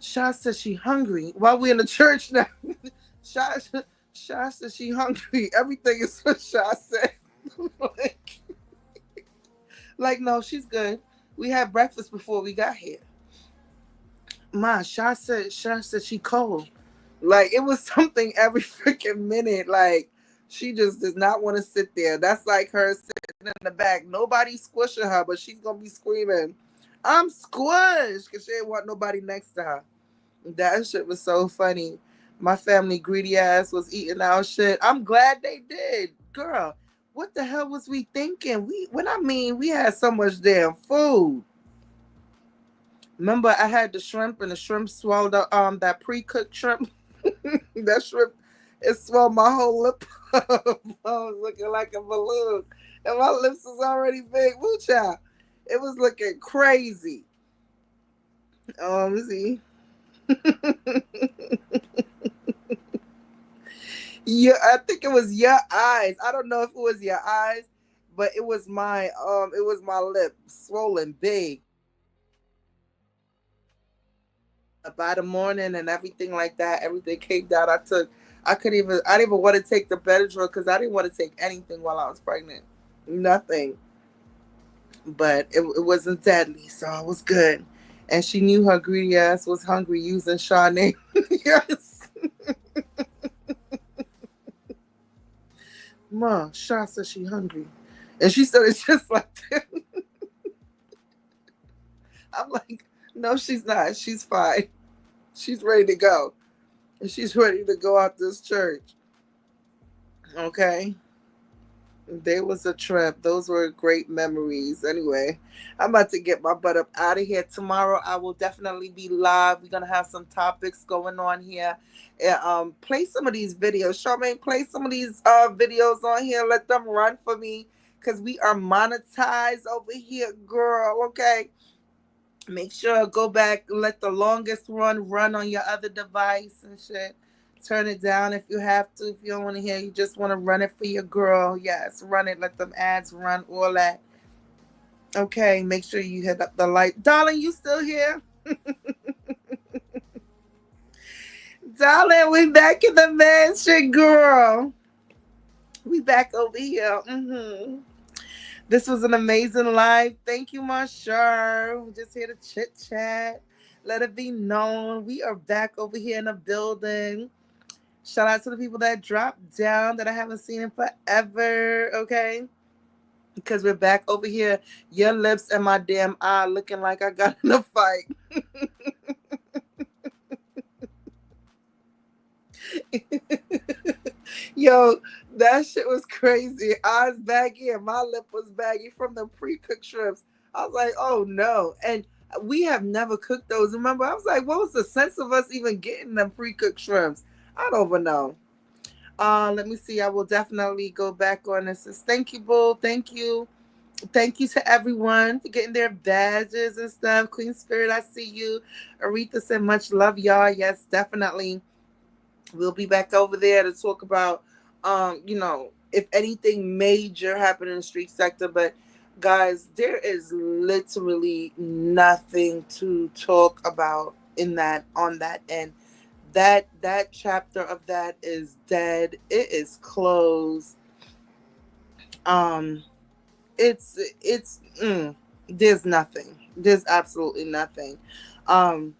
Sha said she hungry. While we in the church now, Sha, Sha said she hungry. Everything is what Sha said. like, like, no, she's good. We had breakfast before we got here. Ma, Sha said she cold. Like it was something every freaking minute. Like she just does not want to sit there. That's like her sitting in the back. Nobody squishing her, but she's gonna be screaming, I'm squished because she didn't want nobody next to her. That shit was so funny. My family greedy ass was eating our shit. I'm glad they did. Girl, what the hell was we thinking? We had so much damn food. Remember I had the shrimp and the shrimp swallowed that pre-cooked shrimp. That shrimp, it swelled my whole lip up. I was looking like a balloon. And my lips was already big. Woo child. It was looking crazy. Let me see. Yeah, I think it was your eyes. I don't know if it was your eyes, but it was my lip swollen big. By the morning and everything like that, everything came down. I didn't even want to take the Benadryl because I didn't want to take anything while I was pregnant. Nothing. But it wasn't deadly, so I was good. And she knew her greedy ass was hungry using Shaw name. Yes. Ma, Shaw said she hungry. And she said it just like that. I'm like, no, she's not. She's fine. She's ready to go. And she's ready to go out this church. Okay. They was a trip. Those were great memories. Anyway, I'm about to get my butt up out of here. Tomorrow I will definitely be live. We're gonna have some topics going on here. And, play some of these videos. Charmaine, play some of these videos on here. Let them run for me. Cause we are monetized over here, girl. Okay. Make sure go back, let the longest run on your other device and shit. Turn it down if you have to. If you don't want to hear, you just want to run it for your girl. Yes, run it. Let them ads run, all that. Okay, make sure you hit up the light. Darling, you still here? Darling, we back in the mansion, girl. We back over here. This was an amazing live. Thank you, Marshall. We're just here to chit chat. Let it be known. We are back over here in the building. Shout out to the people that dropped down that I haven't seen in forever. Okay. Because we're back over here. Your lips and my damn eye looking like I got in a fight. Yo, that shit was crazy. Eyes baggy and my lip was baggy from the pre-cooked shrimps. I was like, oh no. And we have never cooked those. Remember, I was like, what was the sense of us even getting them pre-cooked shrimps? I don't even know. Let me see. I will definitely go back on this. Thank you, Bull. Thank you. Thank you to everyone for getting their badges and stuff. Queen Spirit, I see you. Aretha said much love, y'all. Yes, definitely. We'll be back over there to talk about, if anything major happened in the street sector. But guys, there is literally nothing to talk about in that on that end. That chapter of that is dead. It is closed. Um, there's nothing. There's absolutely nothing. Um,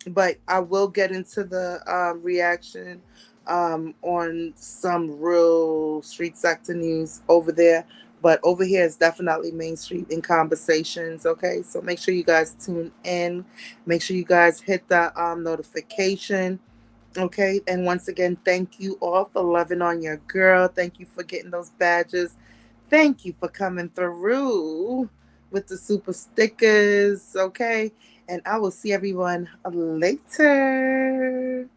but I will get into the reaction on some real street sector news over there. But over here is definitely Main Street in conversations. Okay, so make sure you guys tune in. Make sure you guys hit the notification. Okay, and once again, thank you all for loving on your girl. Thank you for getting those badges. Thank you for coming through with the super stickers. Okay, and I will see everyone later.